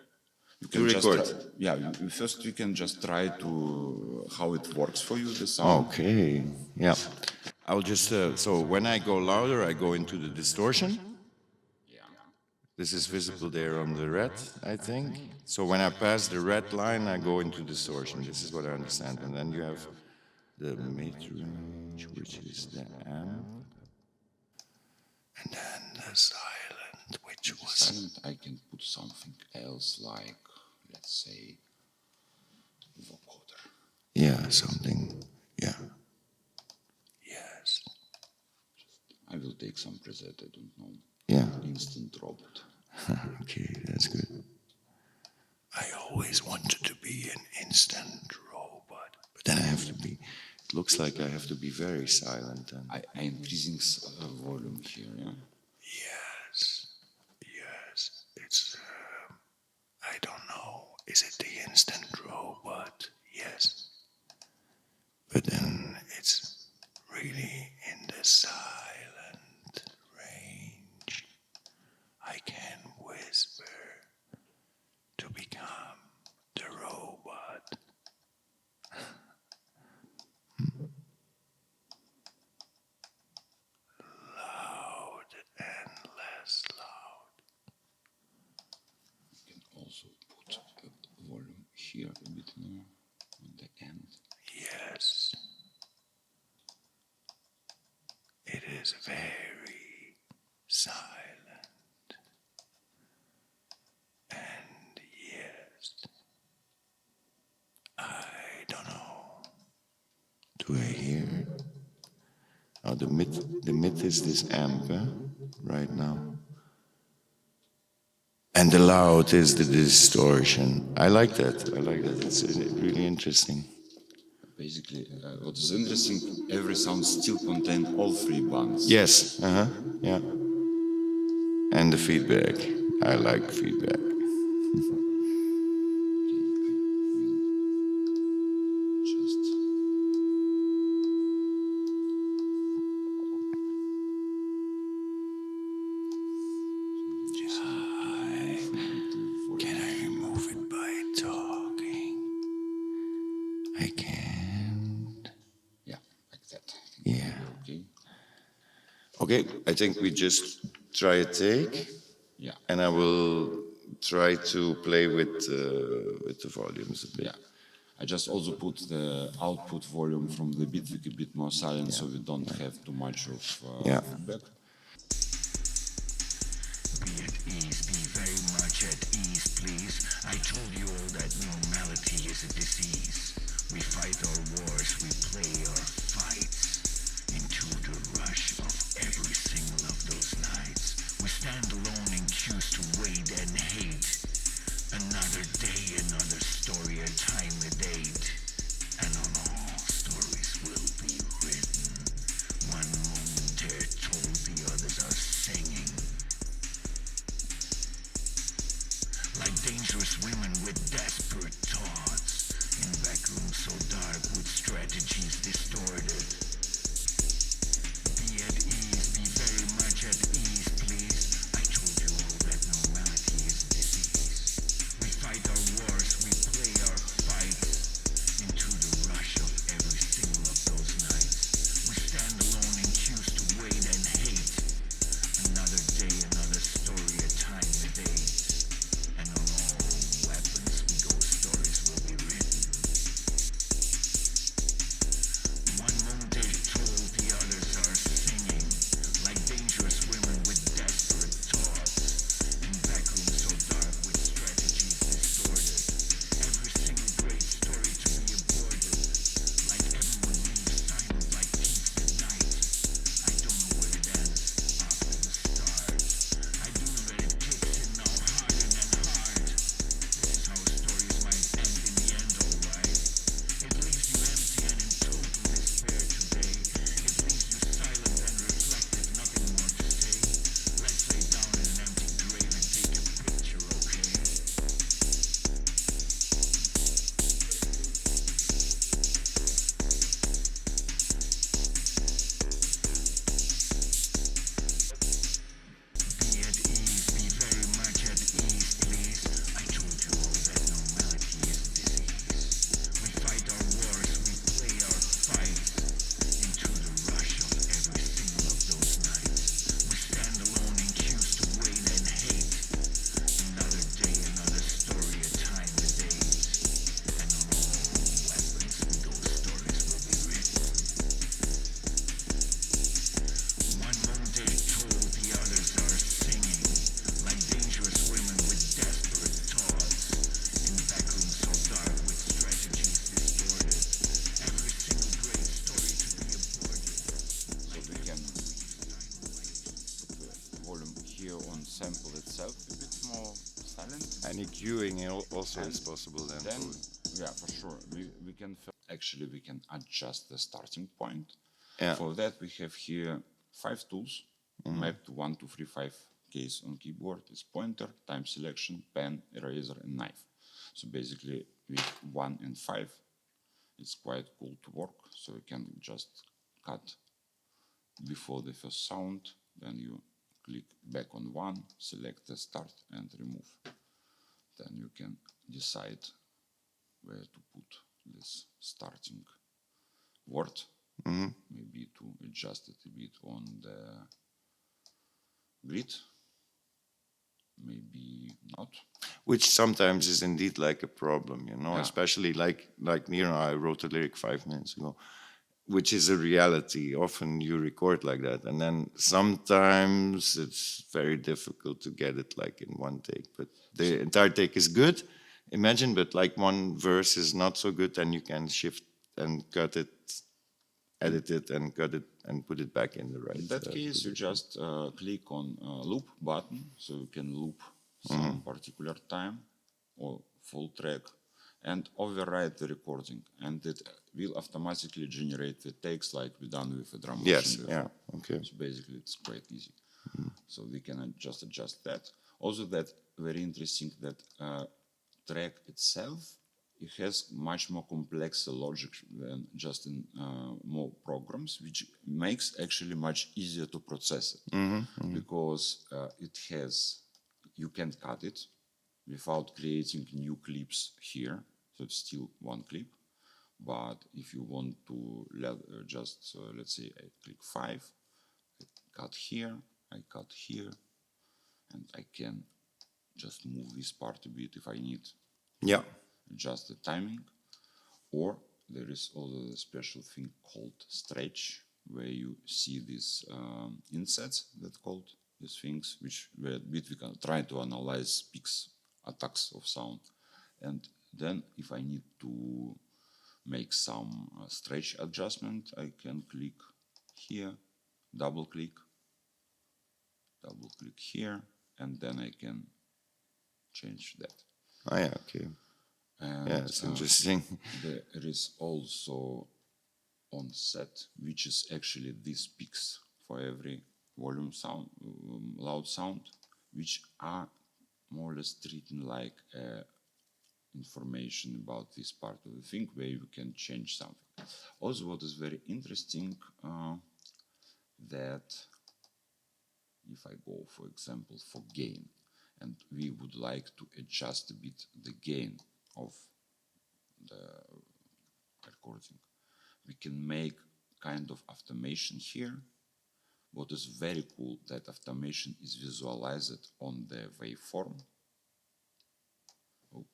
You can to record. First we can just try to how it works for you, the sound. Okay, yeah. I'll just, so when I go louder, I go into the distortion. Yeah. This is visible there on the red, I think. So when I pass the red line, I go into distortion. This is what I understand. And then you have the mid-range, which is the amp. And then the silent, which was... Silent, I can put something else like, let's say, vocoder. Yeah, something, yeah. Yes. I will take some preset, I don't know. Yeah. Instant robot. Okay, that's good. I always wanted to be an instant robot, but then I have to be, it looks like I have to be very silent. And I increasing volume here, yeah? yes, yes, it's, I don't know, is it the instant robot? Yes. But then it's really in the silent range. I can whisper to become the robot. Loud and less loud. You can also put a volume here a bit more on the end. Yes. It is very silent. And yes, I don't know. Do I hear it? Oh, the mid is this amp, right now. And the loud is the distortion. I like that. It's really interesting. Basically, what is interesting, every sound still contains all three bands. Yes, yeah. And the feedback. I like feedback. Okay, I think we just try a take, Yeah. and I will try to play with the volumes a bit. Yeah. I just also put the output volume from the Bitwig a bit more silent, so we don't have too much of feedback. Be at ease, be very much at ease, please. I told you all that normality is a disease. We fight our wars, we play our fights into the rush of every single of those nights. We stand alone in queues to wait and hate. Another day, another story, a time, a date. And on all stories will be written. One moment they're told, the others are singing. Like dangerous women with desperate thoughts, in back rooms so dark with strategies distorted. Be at ease, be very much at ease, please. I told you all that normality is a disease. We fight our wars, we play our fights into the rush of every single of those nights. We stand alone in queues to wait and hate. Another day, another story, a time, a date. And on all weapons we go, stories will be written. One moment they're told, the others are singing. Like dangerous women with desperate thoughts. In back rooms so dark with strategies distorted. Every single great story to be aborted. Like everyone leaves silent like thieves at night. I don't know where it ends after the start. I do know that it kicks in now harder than hard. This is how stories might end in the end, alright. It leaves you empty and in total despair today. It leaves you silent and reflective, nothing more to say. Let's lay down in an empty grave and take a picture, okay? Be at ease, be very much at ease, please. I told you all that normality is a disease. We fight our wars, we play our fights into the rush of every single of those nights. We stand alone in queues to wait and hate. Another day, another story, a time, a date. And on all weapons we go, stories will be written. One moment they're told, the others are singing. Like dangerous women with desperate thoughts. In back rooms so dark with strategies distorted. Every single great story to be aborted. So we can put the volume here on sample itself a bit more silent. Any queuing also is possible then. Then, yeah, for sure, we can actually we can adjust the starting point. Yeah. For that we have here 5 tools mapped to 1, 2, 3, 5 keys on keyboard. It's pointer, time selection, pen, eraser, and knife. So basically with 1 and 5, it's quite cool to work. So you can just cut before the first sound, then you click back on 1, select the start and remove. Then you can decide where to put this starting word, maybe to adjust it a bit on the grid, maybe not. Which sometimes is indeed like a problem, Yeah. especially like I wrote a lyric 5 minutes ago, which is a reality. Often you record like that, and then sometimes it's very difficult to get it like in one take. But the entire take is good, imagine, but like one verse is not so good, and you can shift and cut it, edit it, and cut it and put it back in the right. In that case, you just click on loop button, so you can loop some particular time or full track and override the recording, and it will automatically generate the takes like we done with the drum machine. Yes, yeah, okay. So basically it's quite easy. So we can just adjust that. Also that very interesting that track itself, it has much more complex logic than just in more programs, which makes actually much easier to process it. Because it has, you can cut it without creating new clips here. So it's still one clip. But if you want to just, let's say I click 5, cut here, I cut here, and I can just move this part a bit if I need. Yeah. Adjust the timing. Or there is also a special thing called stretch, where you see these insets that called these things, where Bitwig can try to analyze peaks, attacks of sound. And then if I need to make some stretch adjustment, I can click here, double click here, and then I can change that. Oh yeah, okay. And, Yeah, it's interesting. There is also on set, which is actually these peaks for every volume sound, loud sound, which are more or less treated like information about this part of the thing where you can change something. Also, what is very interesting, that if I go, for example, for gain, and we would like to adjust a bit the gain of the recording, we can make kind of automation here. What is very cool, that automation is visualized on the waveform. Oh.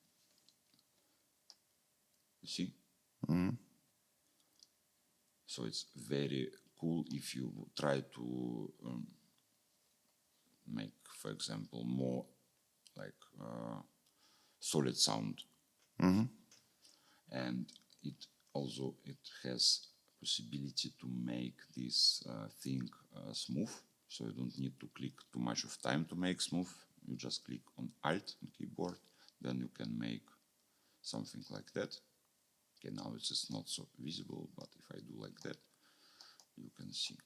You see? So it's very cool if you try to make, for example, more like solid sound. And it has possibility to make this thing smooth, so you don't need to click too much of time to make smooth. You just click on Alt on keyboard, then you can make something like that. Okay, now it's just not so visible, but if I do like that, you can see.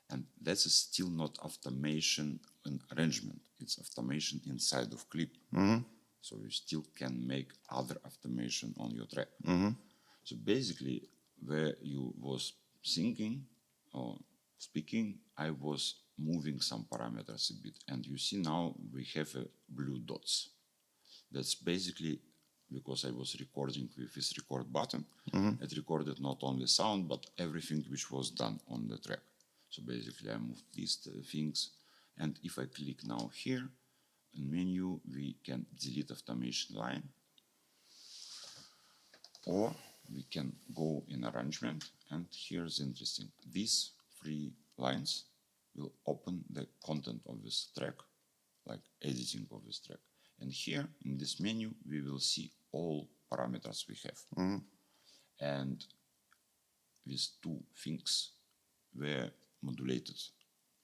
And that's still not automation and arrangement, it's automation inside of clip. So you still can make other automation on your track. So basically, where you was singing or speaking, I was moving some parameters a bit. And you see now we have blue dots. That's basically because I was recording with this record button. It recorded not only sound, but everything which was done on the track. So basically I moved these things. And if I click now here, in menu, we can delete automation line, or we can go in arrangement, and here's interesting. These 3 lines will open the content of this track, like editing of this track. And here in this menu, we will see all parameters we have. And these 2 things were modulated.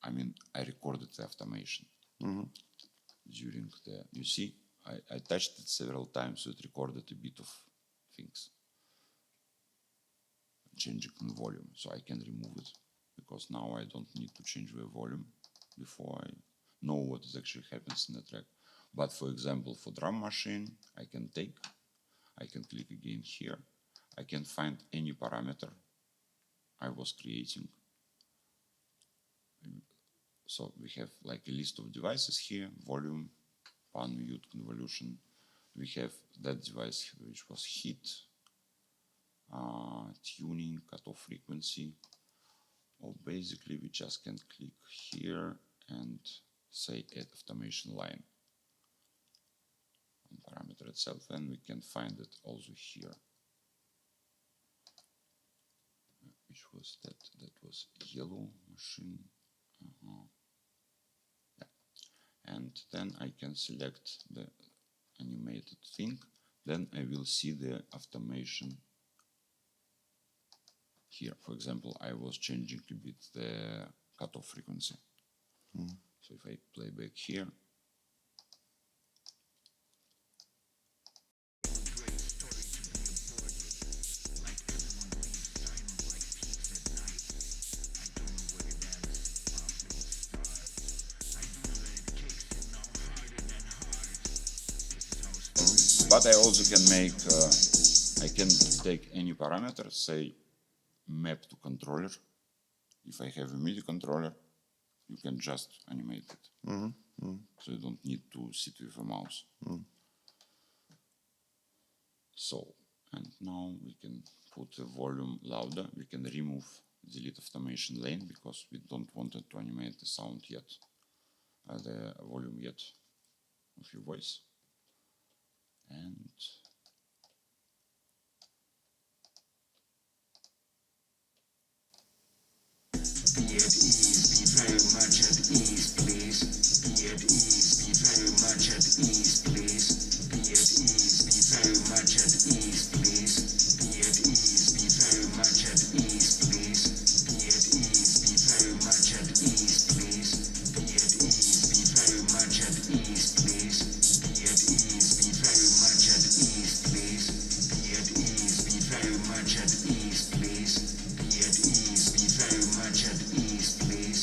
I mean, I recorded the automation. During the, you see, I touched it several times, so it recorded a bit of things. Changing the volume, so I can remove it, because now I don't need to change the volume before I know what is actually happens in the track. But for example, for drum machine, I can click again here, I can find any parameter I was creating. So we have like a list of devices here, volume, pan, mute, convolution. We have that device which was hit, tuning, cutoff frequency. Or basically we just can click here and say add automation line on parameter itself, and we can find it also here. Which was that? That was yellow machine. Yeah. And then I can select the animated thing. Then I will see the automation here. For example, I was changing a bit the cutoff frequency. So if I play back here, but I also can make, I can take any parameter, say map to controller. If I have a MIDI controller, you can just animate it. So you don't need to sit with a mouse. So, and now we can put the volume louder. We can remove delete automation lane because we don't want it to animate the sound yet, the volume yet of your voice. And be at ease, be very much at ease, please. Be at ease, be very much at ease, please. Be at ease, be very much at ease, please. Be at ease, be very much at ease, please. Be at ease, be very much at ease, please. Be at ease, be very much at ease, please. Be at ease, be very much at ease, please. Be at ease, be very much at ease, please. Be at ease, be very much at ease, please.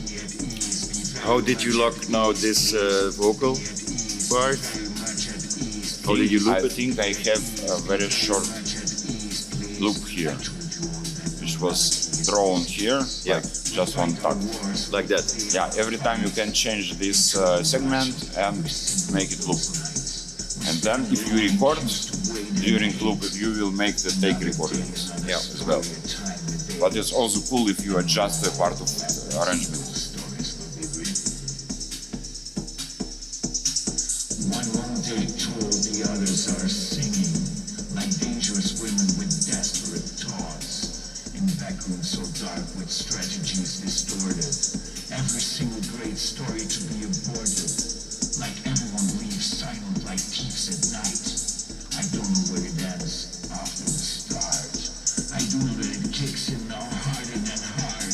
Be at ease, be very How did you lock now this vocal part? How did you loop I it? think I have a very short loop here, which was drawn here, Yeah. like just one tap. Like that? Yeah, every time you can change this segment and make it loop. And then if you record, during loop you will make the take recordings as well. But it's also cool if you adjust the part of the arrangement. One wounded tool, the others are singing, like dangerous women with desperate taunts. In backrooms so dark with strategies distorted, every single great story to be aborted. Like everyone leaves silent like thieves at night. I don't know where it ends after the start. I do know that it kicks in now harder than hard.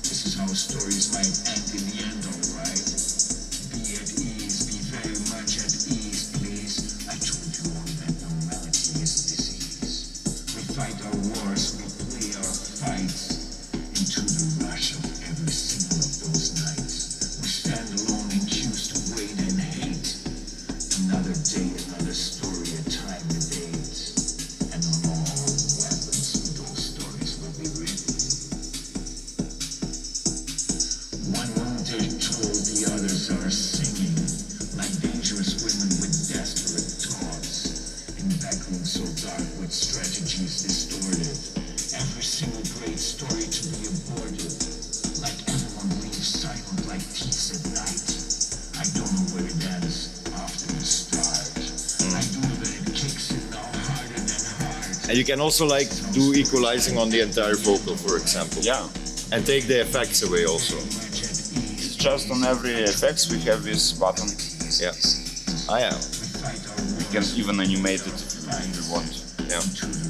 This is how stories might end in the end, alright? Be at ease, be very much at ease, please. I told you all that normality is disease. We fight our wars, we play our fights into the rush of every single of those nights. We stand alone in queues to wait and hate. Another day, another story, a time and date. And on all weapons with those stories will be written. One wounded told, the others are singing, like dangerous women with desperate taunts. In backrooms so dark with strategies distorted, every single great story to be aborted. Like everyone leaves silent like thieves at night. I don't know where it ends after the start. I do know that it kicks in now harder than hard. And you can also like do equalizing on the entire vocal, for example. Yeah, And take the effects away also. it's just on every FX we have this button. Yeah. Ah, yeah. We can even animate it if we want. Yeah.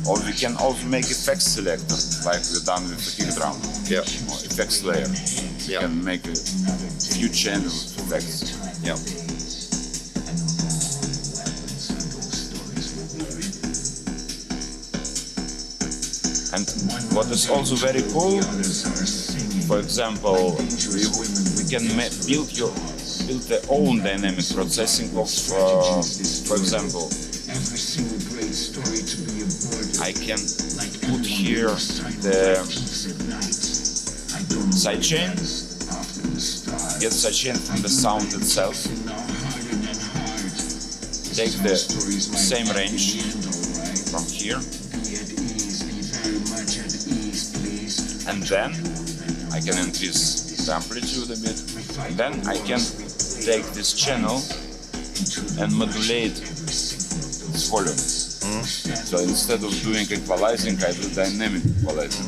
Or we can also make effects selector, like we've done with the KickDrum. Yeah. Or effects layer. We Yeah. can make a few channels of effects. Yeah. And what is also very cool, for example, we can build their own dynamic processing of, for example, I can put here the sidechain, get sidechain from the sound itself, take the same range from here, and then I can increase the amplitude a bit, and then I can take this channel and modulate its volume. So instead of doing equalizing, I do dynamic equalizing.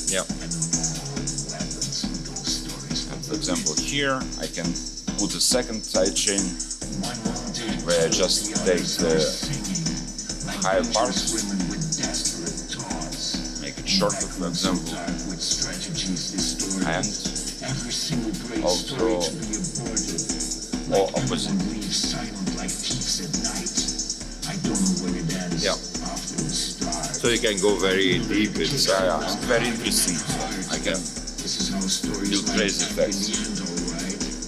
Yeah. And for example here, I can put a second sidechain where I just take the higher parts, make it shorter, for example, and also or opposite. Yeah. So you can go very deep inside. Yeah, it's very interesting. So I can do crazy effects.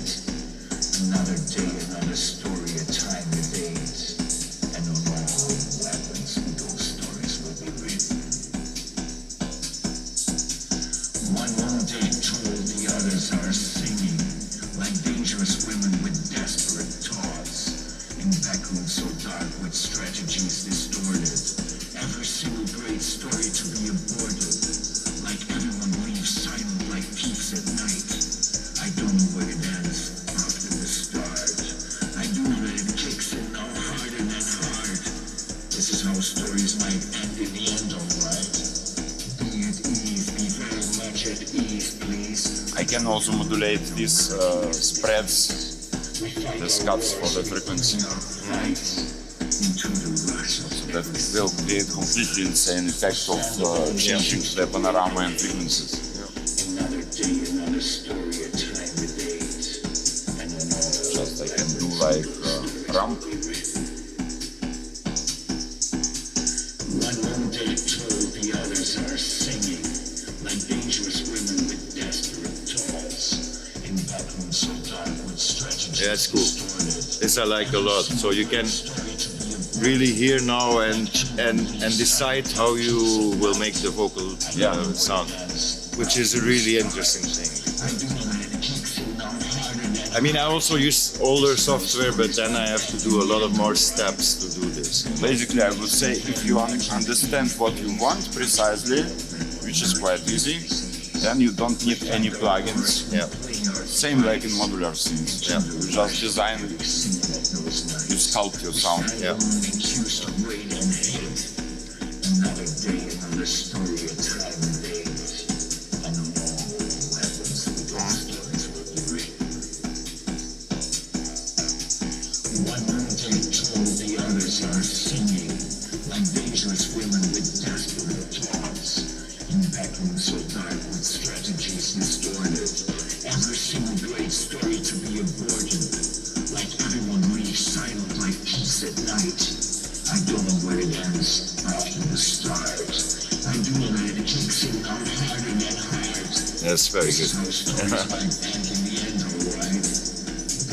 Another day, another story, a time, a date, and on all weapons. dangerous women with desperate thoughts, in backrooms so dark with strategies distorted. Every single great story to be aborted, like everyone leaves silent like thieves at night. I don't know where it ends after the start. I do know that it kicks in now harder than hard. This is how stories might end in the end, alright? Be at ease, be very much at ease, please. I can also modulate these spreads, the cuts for the frequency. Into the rush of That will create completely insane effect of changing the panorama and frequencies. another day, another story, a time to date. And an all Just I can do like ramp. one day told, the others are singing, like dangerous women with desperate thoughts, in backrooms so dark with strategies Yeah, that's cool. distorted. This I like a lot. So you can really hear now and decide how you will make the vocal sound, which is a really interesting thing. I mean, I also use older software, but then I have to do a lot of more steps to do this. Basically, I would say if you understand what you want precisely, which is quite easy, then you don't need any plugins. Yeah. Same like in modular scenes. Yeah. You just design, you sculpt your sound. Yeah. Accused of rain and hate. Another day, another story, a time and date. And no weapons with all stories will be written. One day told, the others are singing, like dangerous women with desperate thoughts, in backrooms so dark with strategies distorted. Every single great story to be aborted, like everyone leaves silent like peace at night. I don't know where it ends after the start. I do know that it kicks in now harder than hard. That's very This is good. how stories might end in the end, alright?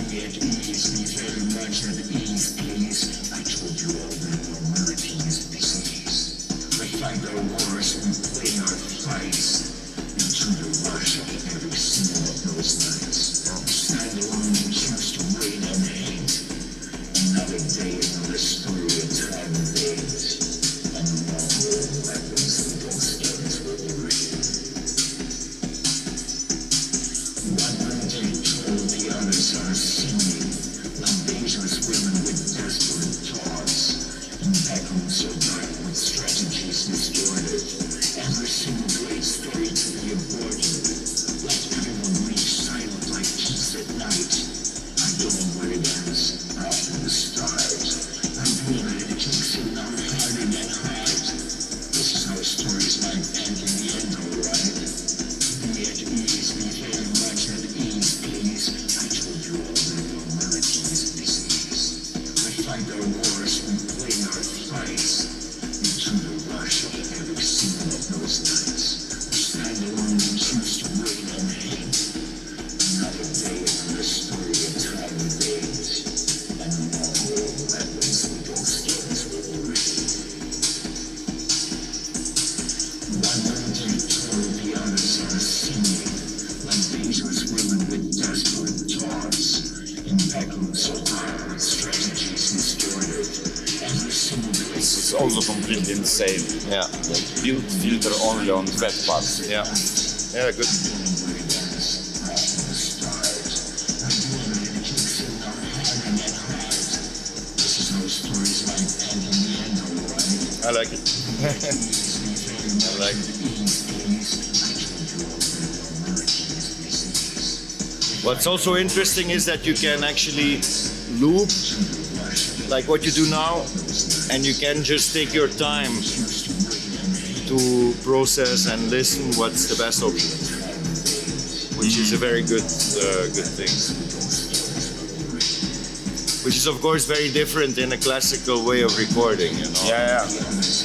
Be at ease, be very much at ease, please. I told you all that your melody is disease. We fight our wars, we play our fights. Into the rush of every single of those nights. We stand alone and choose to wait and hate. Another day, another story, a time and date. And no more weapons and those stories will be written. One day told, the others are singing, like dangerous women with desperate thoughts, in backrooms so dark with strategies distorted. Every single great story to be aborted, like everyone leaves silent like peace at night. I don't know where it ends after the start. I do know that it kicks in now harder than hard. This is how stories might end in the end, alright? Be at ease, be very much at ease, please. I told you all that your melody is disease. We fight our wars, we play our fights. Into the rush of every single of those nights. We stand alone and choose to wait and hate. Another day, another story, a time and date. And no more weapons with those stories will be written. One day told, the others are singing, like dangerous women with desperate thoughts, in backrooms so dark with strategies distorted. Every single great It's also completely insane. Yeah. Build filter only on fat parts. Yeah. Yeah, good. I like it. I like it. What's also interesting is that you can actually loop like what you do now, and you can just take your time to process and listen what's the best option, which is a very good thing. Which is of course very different in a classical way of recording, you know. Yeah, yeah.